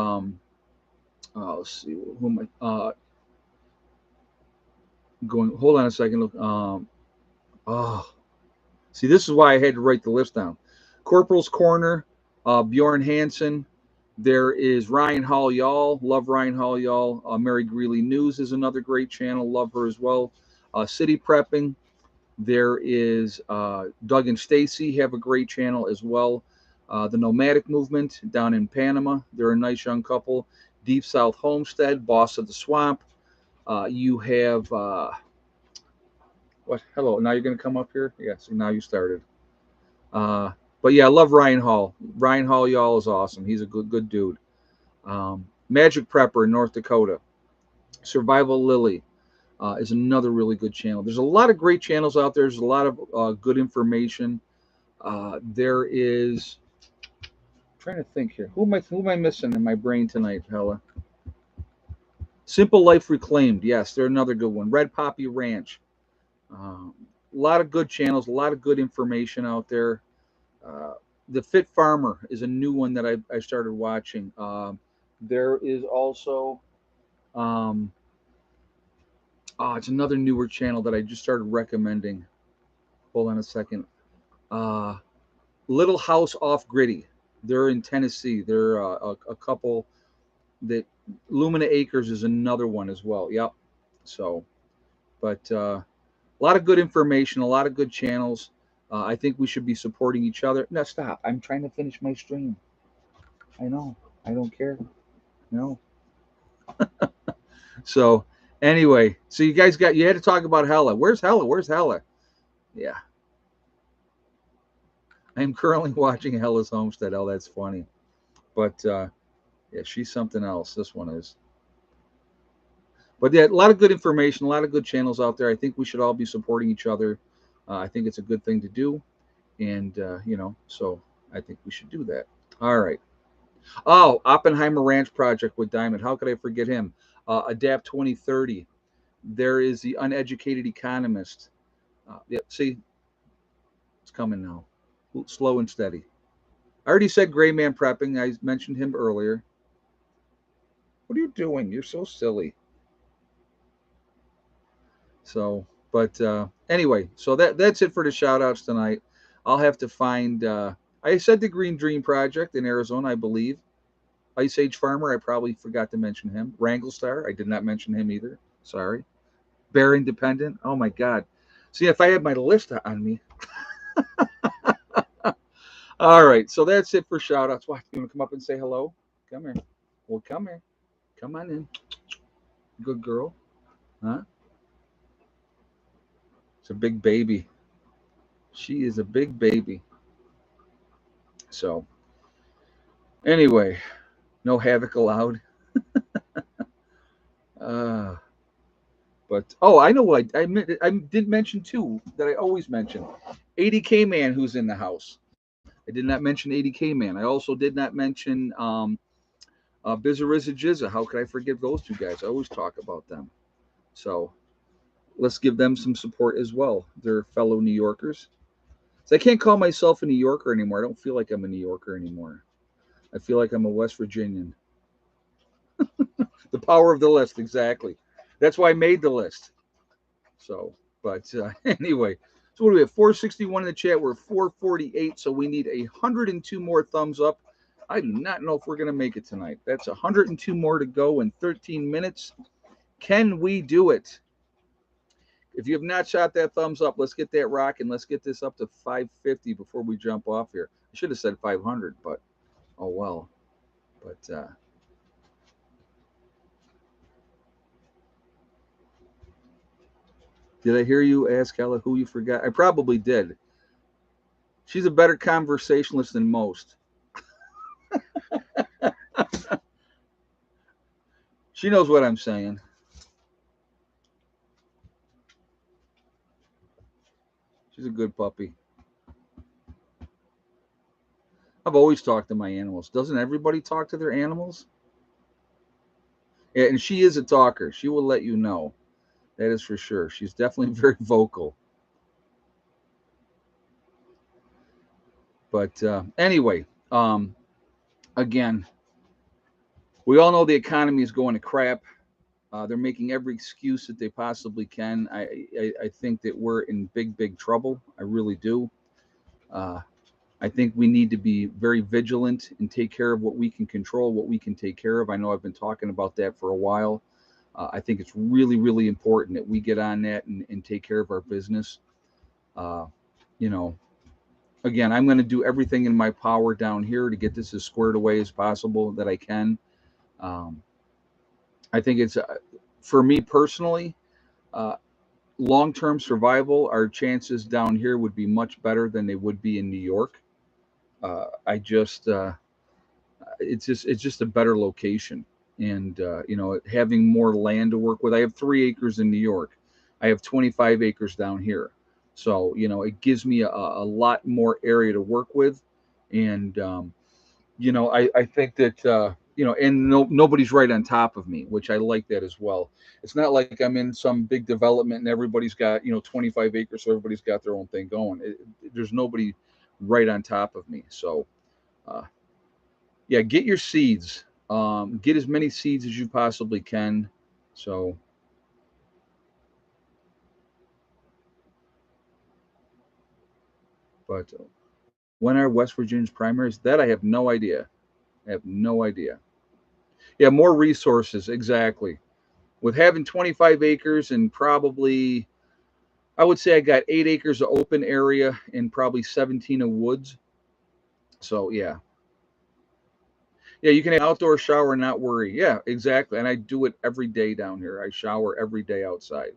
let's see, who am I going? Hold on a second. Look. Oh, see, this is why I had to write the list down. Corporal's Corner, Bjorn Hansen. There is Ryan Hall Y'all. Love Ryan Hall Y'all. Mary Greeley News is another great channel. Love her as well. City Prepping. There is Doug and Stacy have a great channel as well. The Nomadic Movement down in Panama. They're a nice young couple. Deep South Homestead, Boss of the Swamp. You have what? Hello. Now you're going to come up here? Yes. Now you started. But yeah, I love Ryan Hall. Ryan Hall, y'all, is awesome. He's a good dude. Magic Prepper in North Dakota. Survival Lily is another really good channel. There's a lot of great channels out there. There's a lot of good information. There is. I'm trying to think here. Who am I missing in my brain tonight, Hella? Simple Life Reclaimed. Yes, they're another good one. Red Poppy Ranch. A lot of good channels. A lot of good information out there. The Fit Farmer is a new one that I started watching. There is also, it's another newer channel that I just started recommending. Hold on a second. Little House Off Gritty. They're in Tennessee. They're a couple that Lumina Acres is another one as well. Yep. So, but a lot of good information, a lot of good channels. I think we should be supporting each other. No, stop. I'm trying to finish my stream. I know. I don't care. No. So anyway, so you had to talk about Hella. Where's Hella? Where's Hella? Yeah. I am currently watching Hella's Homestead. Oh, that's funny. But yeah, she's something else. This one is. But yeah, a lot of good information, a lot of good channels out there. I think we should all be supporting each other. I think it's a good thing to do, and so I think we should do that. All right. Oh, Oppenheimer Ranch Project with Diamond. How could I forget him? Adapt 2030. There is the uneducated economist. Yeah, see, it's coming now. Slow and steady. I already said Gray Man Prepping. I mentioned him earlier. What are you doing? You're so silly. So, but anyway, so that's it for the shout outs tonight. I'll have to find. I said the Green Dream Project in Arizona, I believe. Ice Age Farmer, I probably forgot to mention him. Wrangle Star, I did not mention him either. Sorry. Bear Independent. Oh my God. See, if I had my list on me. All right, so that's it for shout outs. What, you want to come up and say hello? Come here. Well, come here. Come on in. Good girl. Huh? It's a big baby. She is a big baby. So, anyway, no havoc allowed. Uh, but I know what I did mention too that I always mention. 80K Man who's in the house. I did not mention 80K Man. I also did not mention Bizariza Jizza. How could I forget those two guys? I always talk about them. So let's give them some support as well. They're fellow New Yorkers. So I can't call myself a New Yorker anymore. I don't feel like I'm a New Yorker anymore. I feel like I'm a West Virginian. The power of the list, exactly. That's why I made the list. So, but anyway, so what do we have? 461 in the chat. We're 448, so we need 102 more thumbs up. I do not know if we're going to make it tonight. That's 102 more to go in 13 minutes. Can we do it? If you have not shot that thumbs up, let's get that rocking. Let's get this up to 550 before we jump off here. I should have said 500, but oh well. But did I hear you ask Ella who you forgot? I probably did. She's a better conversationalist than most. She knows what I'm saying. She's a good puppy. I've always talked to my animals. Doesn't everybody talk to their animals? Yeah, and she is a talker. She will let you know. That is for sure. She's definitely very vocal. But anyway, again, we all know the economy is going to crap. They're making every excuse that they possibly can. I think that we're in big trouble. I really do. Uh, I think we need to be very vigilant and take care of what we can control, what we can take care of. I know I've been talking about that for a while. I think it's really important that we get on that and take care of our business. Uh, you know, again, I'm going to do everything in my power down here to get this as squared away as possible that I can. Um, I think it's, for me personally, uh, long-term survival, our chances down here would be much better than they would be in New York. I just, it's just a better location, and having more land to work with. I have 3 acres in New York. I have 25 acres down here, so it gives me a lot more area to work with, and I think that and nobody's right on top of me, which I like that as well. It's not like I'm in some big development and everybody's got 25 acres, so everybody's got their own thing going. There's nobody right on top of me, so uh, yeah, get your seeds. Get as many seeds as you possibly can. So, but when are West Virginia's primaries? That I have no idea. I have no idea. Yeah, more resources, exactly. With having 25 acres and probably, I would say I got 8 acres of open area and probably 17 of woods. So yeah, yeah, you can have an outdoor shower and not worry. Yeah, exactly. And I do it every day down here. I shower every day outside.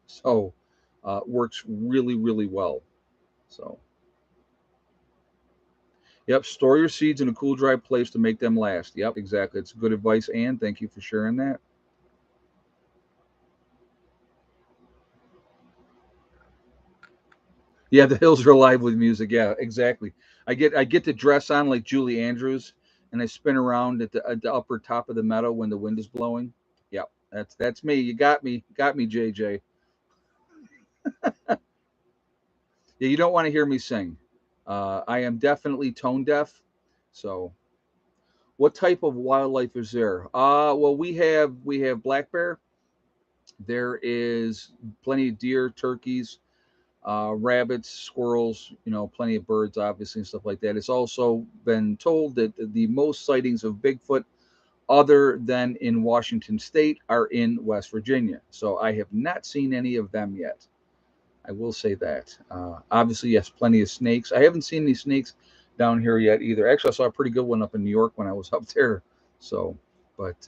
So works really, really well. So yep, store your seeds in a cool, dry place to make them last. Yep, exactly. It's good advice, Ann. Thank you for sharing that. Yeah, the hills are alive with music. Yeah, exactly. I get to dress on like Julie Andrews, and I spin around at the upper top of the meadow when the wind is blowing. Yep, that's me. You got me, JJ. Yeah, you don't want to hear me sing. I am definitely tone deaf. So, what type of wildlife is there? Well, we have black bear. There is plenty of deer, turkeys, rabbits, squirrels, plenty of birds, obviously, and stuff like that. It's also been told that the most sightings of Bigfoot, other than in Washington State, are in West Virginia. So I have not seen any of them yet. I will say that. Obviously, yes, plenty of snakes. I haven't seen any snakes down here yet either. Actually, I saw a pretty good one up in New York when I was up there. So, but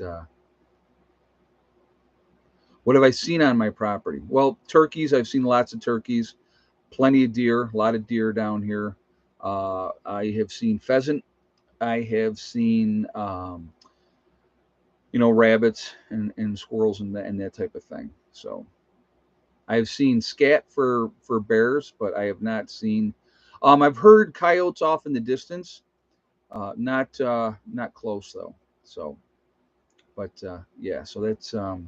what have I seen on my property? Well, turkeys. I've seen lots of turkeys. Plenty of deer. A lot of deer down here. I have seen pheasant. I have seen rabbits and squirrels and that type of thing. So I've seen scat for bears, but I have not seen. I've heard coyotes off in the distance, not close though. So, but yeah, so that's so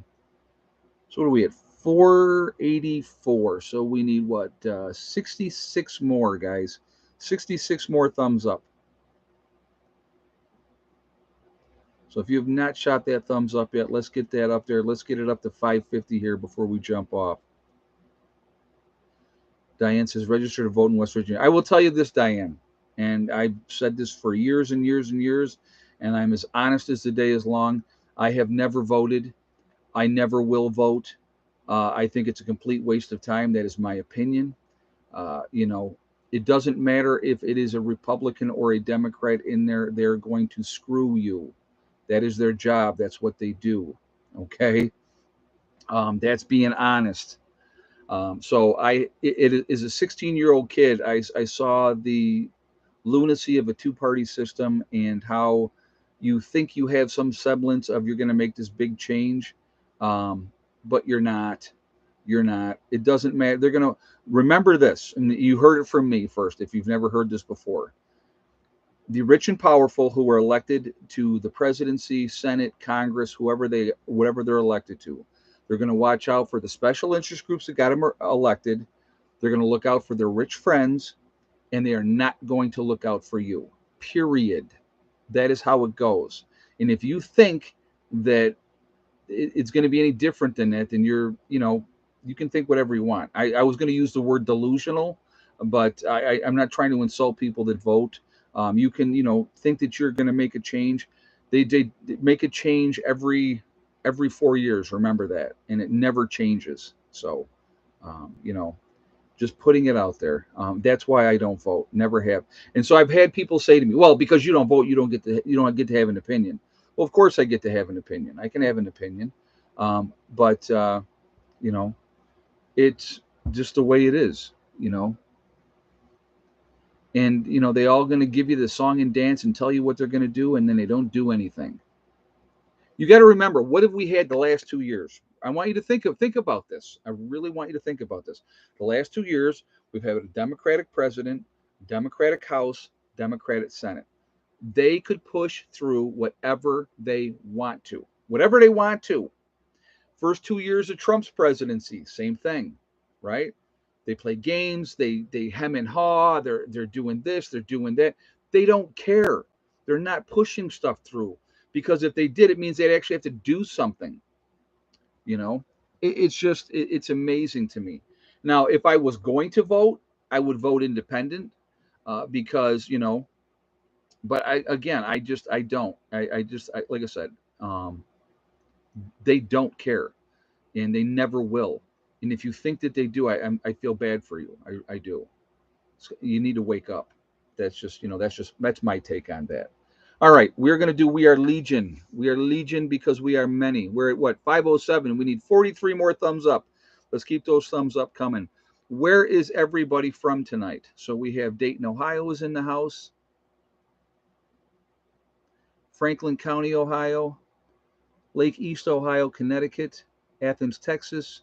what are we at? 484. So we need what? 66 more guys. 66 more thumbs up. So if you have not shot that thumbs up yet, let's get that up there. Let's get it up to 550 here before we jump off. Diane says, register to vote in West Virginia. I will tell you this, Diane, and I've said this for years and years and years, and I'm as honest as the day is long. I have never voted. I never will vote. I think it's a complete waste of time. That is my opinion. It doesn't matter if it is a Republican or a Democrat in there, they're going to screw you. That is their job. That's what they do. Okay. That's being honest. So it is a 16-year-old kid. I saw the lunacy of a two-party system and how you think you have some semblance of you're going to make this big change, but you're not. You're not. It doesn't matter. They're going to remember this, and you heard it from me first. If you've never heard this before, the rich and powerful who are elected to the presidency, Senate, Congress, whatever they're elected to, they're going to watch out for the special interest groups that got them elected. They're going to look out for their rich friends, and they are not going to look out for you. Period. That is how it goes. And if you think that it's going to be any different than that, then you can think whatever you want. I was going to use the word delusional, but I'm not trying to insult people that vote. You can, think that you're going to make a change. They make a change every 4 years. Remember that, and it never changes. So, um, you know, just putting it out there. That's why I don't vote. Never have. And so I've had people say to me, "Well, because you don't vote, you don't get to have an opinion." Well, of course I get to have an opinion. I can have an opinion, but you know, it's just the way it is. You know, and they all going to give you the song and dance and tell you what they're going to do, and then they don't do anything. You got to remember, what have we had the last 2 years? I want you to think about this. I really want you to think about this. The last 2 years, we've had a Democratic president, Democratic House, Democratic Senate. They could push through whatever they want to, whatever they want to. First 2 years of Trump's presidency, same thing, right? They play games, they hem and haw, they're doing this, they're doing that. They don't care. They're not pushing stuff through because if they did, it means they'd actually have to do something. You know, it's amazing to me. Now, if I was going to vote, I would vote independent because but I don't. Like I said, they don't care and they never will. And if you think that they do, I feel bad for you. I do. So you need to wake up. That's just, that's my take on that. All right, we're going to do We Are Legion. We are Legion because we are many. We're at what? 507. We need 43 more thumbs up. Let's keep those thumbs up coming. Where is everybody from tonight? So we have Dayton, Ohio is in the house. Franklin County, Ohio. Lake East, Ohio, Connecticut. Athens, Texas.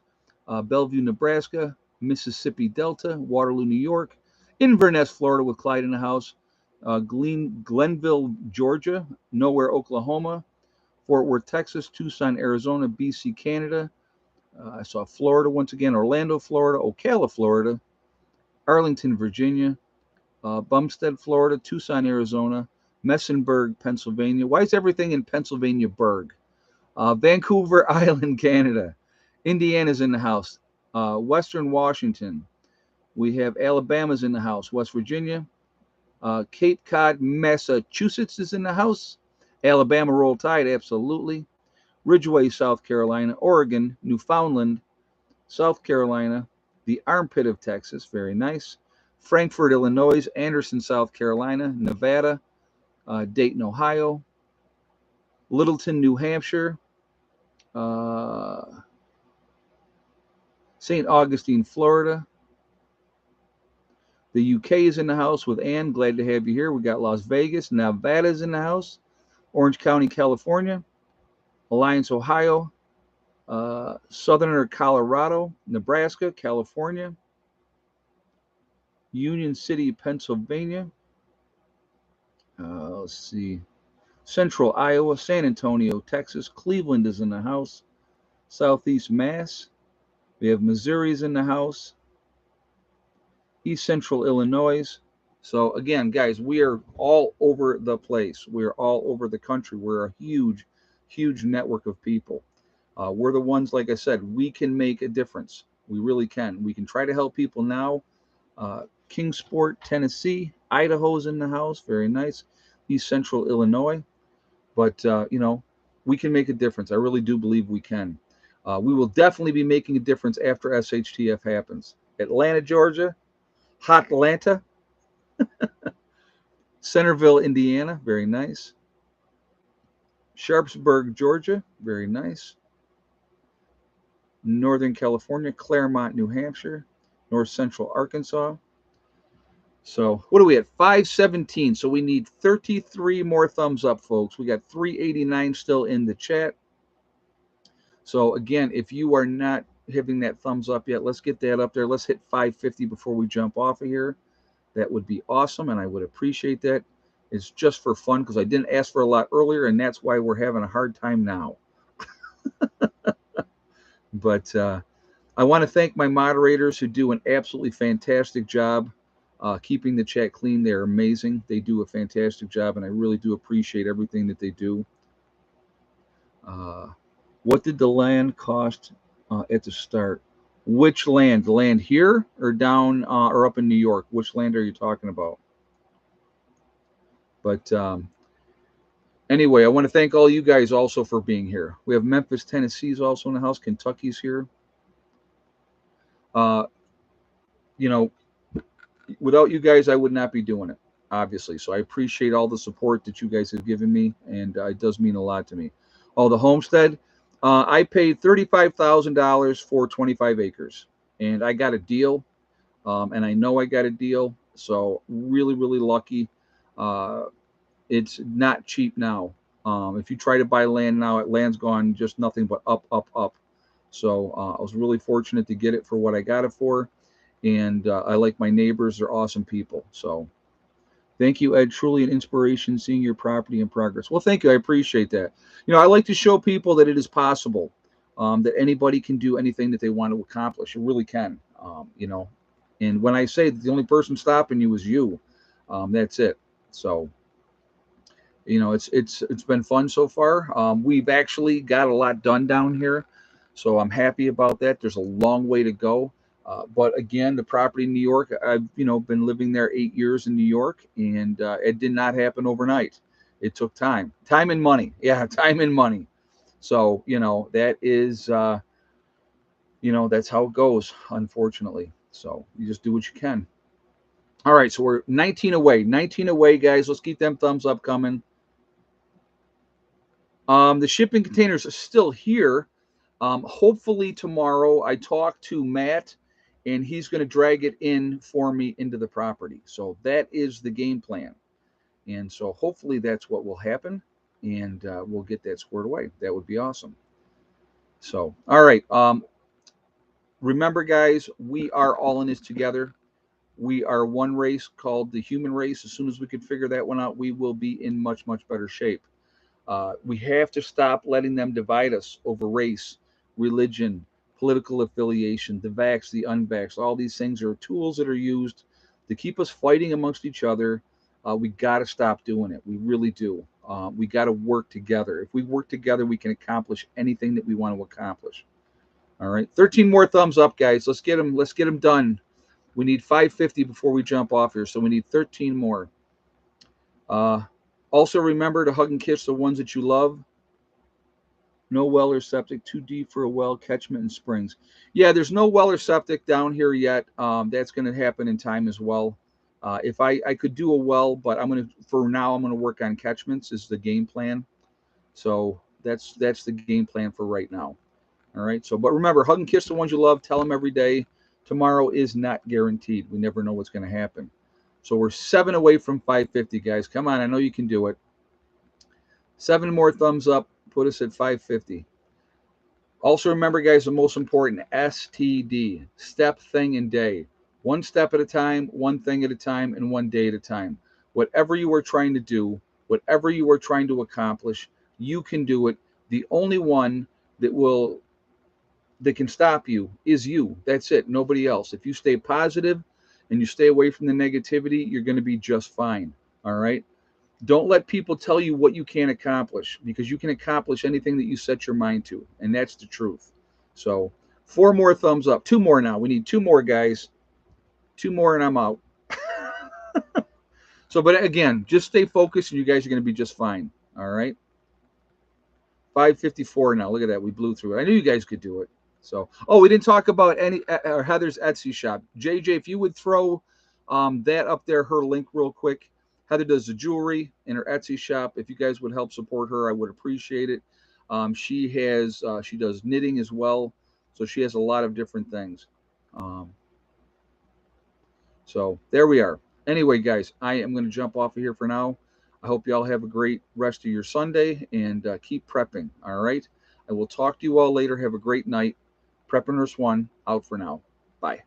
Bellevue, Nebraska. Mississippi Delta. Waterloo, New York. Inverness, Florida, with Clyde in the house. Glenville, Georgia. Nowhere, Oklahoma. Fort Worth, Texas. Tucson, Arizona. BC, Canada. I saw Florida once again. Orlando, Florida. Ocala, Florida. Arlington, Virginia. Bumstead, Florida. Tucson, Arizona. Messenburg, Pennsylvania. Why is everything in Pennsylvania Berg? Vancouver Island, Canada. Indiana's in the house. Western Washington. We have Alabama's in the house. West Virginia. Cape Cod, Massachusetts is in the house. Alabama Roll Tide, absolutely. Ridgeway, South Carolina. Oregon, Newfoundland, South Carolina. The armpit of Texas, very nice. Frankfort, Illinois. Anderson, South Carolina. Nevada. Dayton, Ohio. Littleton, New Hampshire. St. Augustine, Florida. The UK is in the house with Ann. Glad to have you here. We got Las Vegas. Nevada's in the house. Orange County, California. Alliance, Ohio. Southern Colorado. Nebraska, California. Union City, Pennsylvania. Let's see. Central Iowa. San Antonio, Texas. Cleveland is in the house. Southeast Mass. We have Missouri's in the house. East Central Illinois. So again, guys, we are all over the place. We're all over the country. We're a huge, huge network of people. We're the ones, like I said, we can make a difference. We really can. We can try to help people now. Kingsport, Tennessee. Idaho's in the house. Very nice. East Central Illinois. But, we can make a difference. I really do believe we can. We will definitely be making a difference after SHTF happens. Atlanta, Georgia. Hot Atlanta. Centerville, Indiana. Very nice. Sharpsburg, Georgia. Very nice. Northern California. Claremont, New Hampshire. North Central Arkansas. So what are we at? 517. So we need 33 more thumbs up, folks. We got 389 still in the chat. So again, if you are not hitting that thumbs up yet, let's get that up there. Let's hit 550 before we jump off of here. That would be awesome, and I would appreciate that. It's just for fun because I didn't ask for a lot earlier, and that's why we're having a hard time now. But I want to thank my moderators who do an absolutely fantastic job keeping the chat clean. They're amazing. They do a fantastic job, and I really do appreciate everything that they do. What did the land cost at the start? Which land? The land here or down or up in New York? Which land are you talking about? But anyway, I want to thank all you guys also for being here. We have Memphis, Tennessee's also in the house. Kentucky's here. Without you guys, I would not be doing it, obviously. So I appreciate all the support that you guys have given me, and it does mean a lot to me. Oh, the homestead. I paid $35,000 for 25 acres, and I got a deal, and I know I got a deal, so really, really lucky. It's not cheap now. If you try to buy land now, land's gone just nothing but up, up, up. So I was really fortunate to get it for what I got it for, and I like my neighbors. They're awesome people. So thank you, Ed. Truly an inspiration seeing your property in progress. Well, thank you. I appreciate that. I like to show people that it is possible, that anybody can do anything that they want to accomplish. You really can, And when I say that the only person stopping you is you, that's it. So, it's been fun so far. We've actually got a lot done down here, so I'm happy about that. There's a long way to go. But again, the property in New York, I've been living there 8 years in New York, and it did not happen overnight. It took time and money. Yeah, time and money. So that is You know, that's how it goes, unfortunately. So you just do what you can. All right, so we're 19 away. 19 away, guys. Let's keep them thumbs up coming. The shipping containers are still here. Hopefully tomorrow I talk to Matt and he's going to drag it in for me into the property. So that is the game plan. And so hopefully that's what will happen and we'll get that squared away. That would be awesome. So, all right. Remember, guys, we are all in this together. We are one race called the human race. As soon as we can figure that one out, we will be in much, much better shape. We have to stop letting them divide us over race, religion, political affiliation, the vax, the unvax. All these things are tools that are used to keep us fighting amongst each other. We got to stop doing it. We really do. We got to work together. If we work together, we can accomplish anything that we want to accomplish. All right, 13 more thumbs up, guys. Let's get them. Let's get them done. We need 550 before we jump off here, so we need 13 more. Uh, Also, remember to hug and kiss the ones that you love. No well or septic, too deep for a well, catchment and springs. Yeah, there's no well or septic down here yet. That's going to happen in time as well. If I could do a well, but for now I'm gonna work on catchments is the game plan. So that's the game plan for right now. All right. So, but remember, hug and kiss the ones you love. Tell them every day. Tomorrow is not guaranteed. We never know what's going to happen. So we're 7 away from 550, guys. Come on, I know you can do it. 7 more thumbs up, put us at 550. Also remember, guys, the most important STD, step, thing, and day. One step at a time, one thing at a time, and one day at a time. Whatever you are trying to do, whatever you are trying to accomplish, you can do it. The only one that can stop you is you. That's it. Nobody else. If you stay positive and you stay away from the negativity, you're going to be just fine. All right. Don't let people tell you what you can't accomplish because you can accomplish anything that you set your mind to. And that's the truth. So 4 more thumbs up. 2 more now. We need 2 more, guys. 2 more and I'm out. So, but again, just stay focused and you guys are going to be just fine. All right. 554 now. Look at that. We blew through it. I knew you guys could do it. So, oh, we didn't talk about any Heather's Etsy shop. JJ, if you would throw that up there, her link real quick. Heather does the jewelry in her Etsy shop. If you guys would help support her, I would appreciate it. She does knitting as well, so she has a lot of different things. Um, so there we are. Anyway, guys, I am going to jump off of here for now. I hope you all have a great rest of your Sunday and keep prepping. All right. I will talk to you all later. Have a great night. Prepper Nurse 1 out for now. Bye.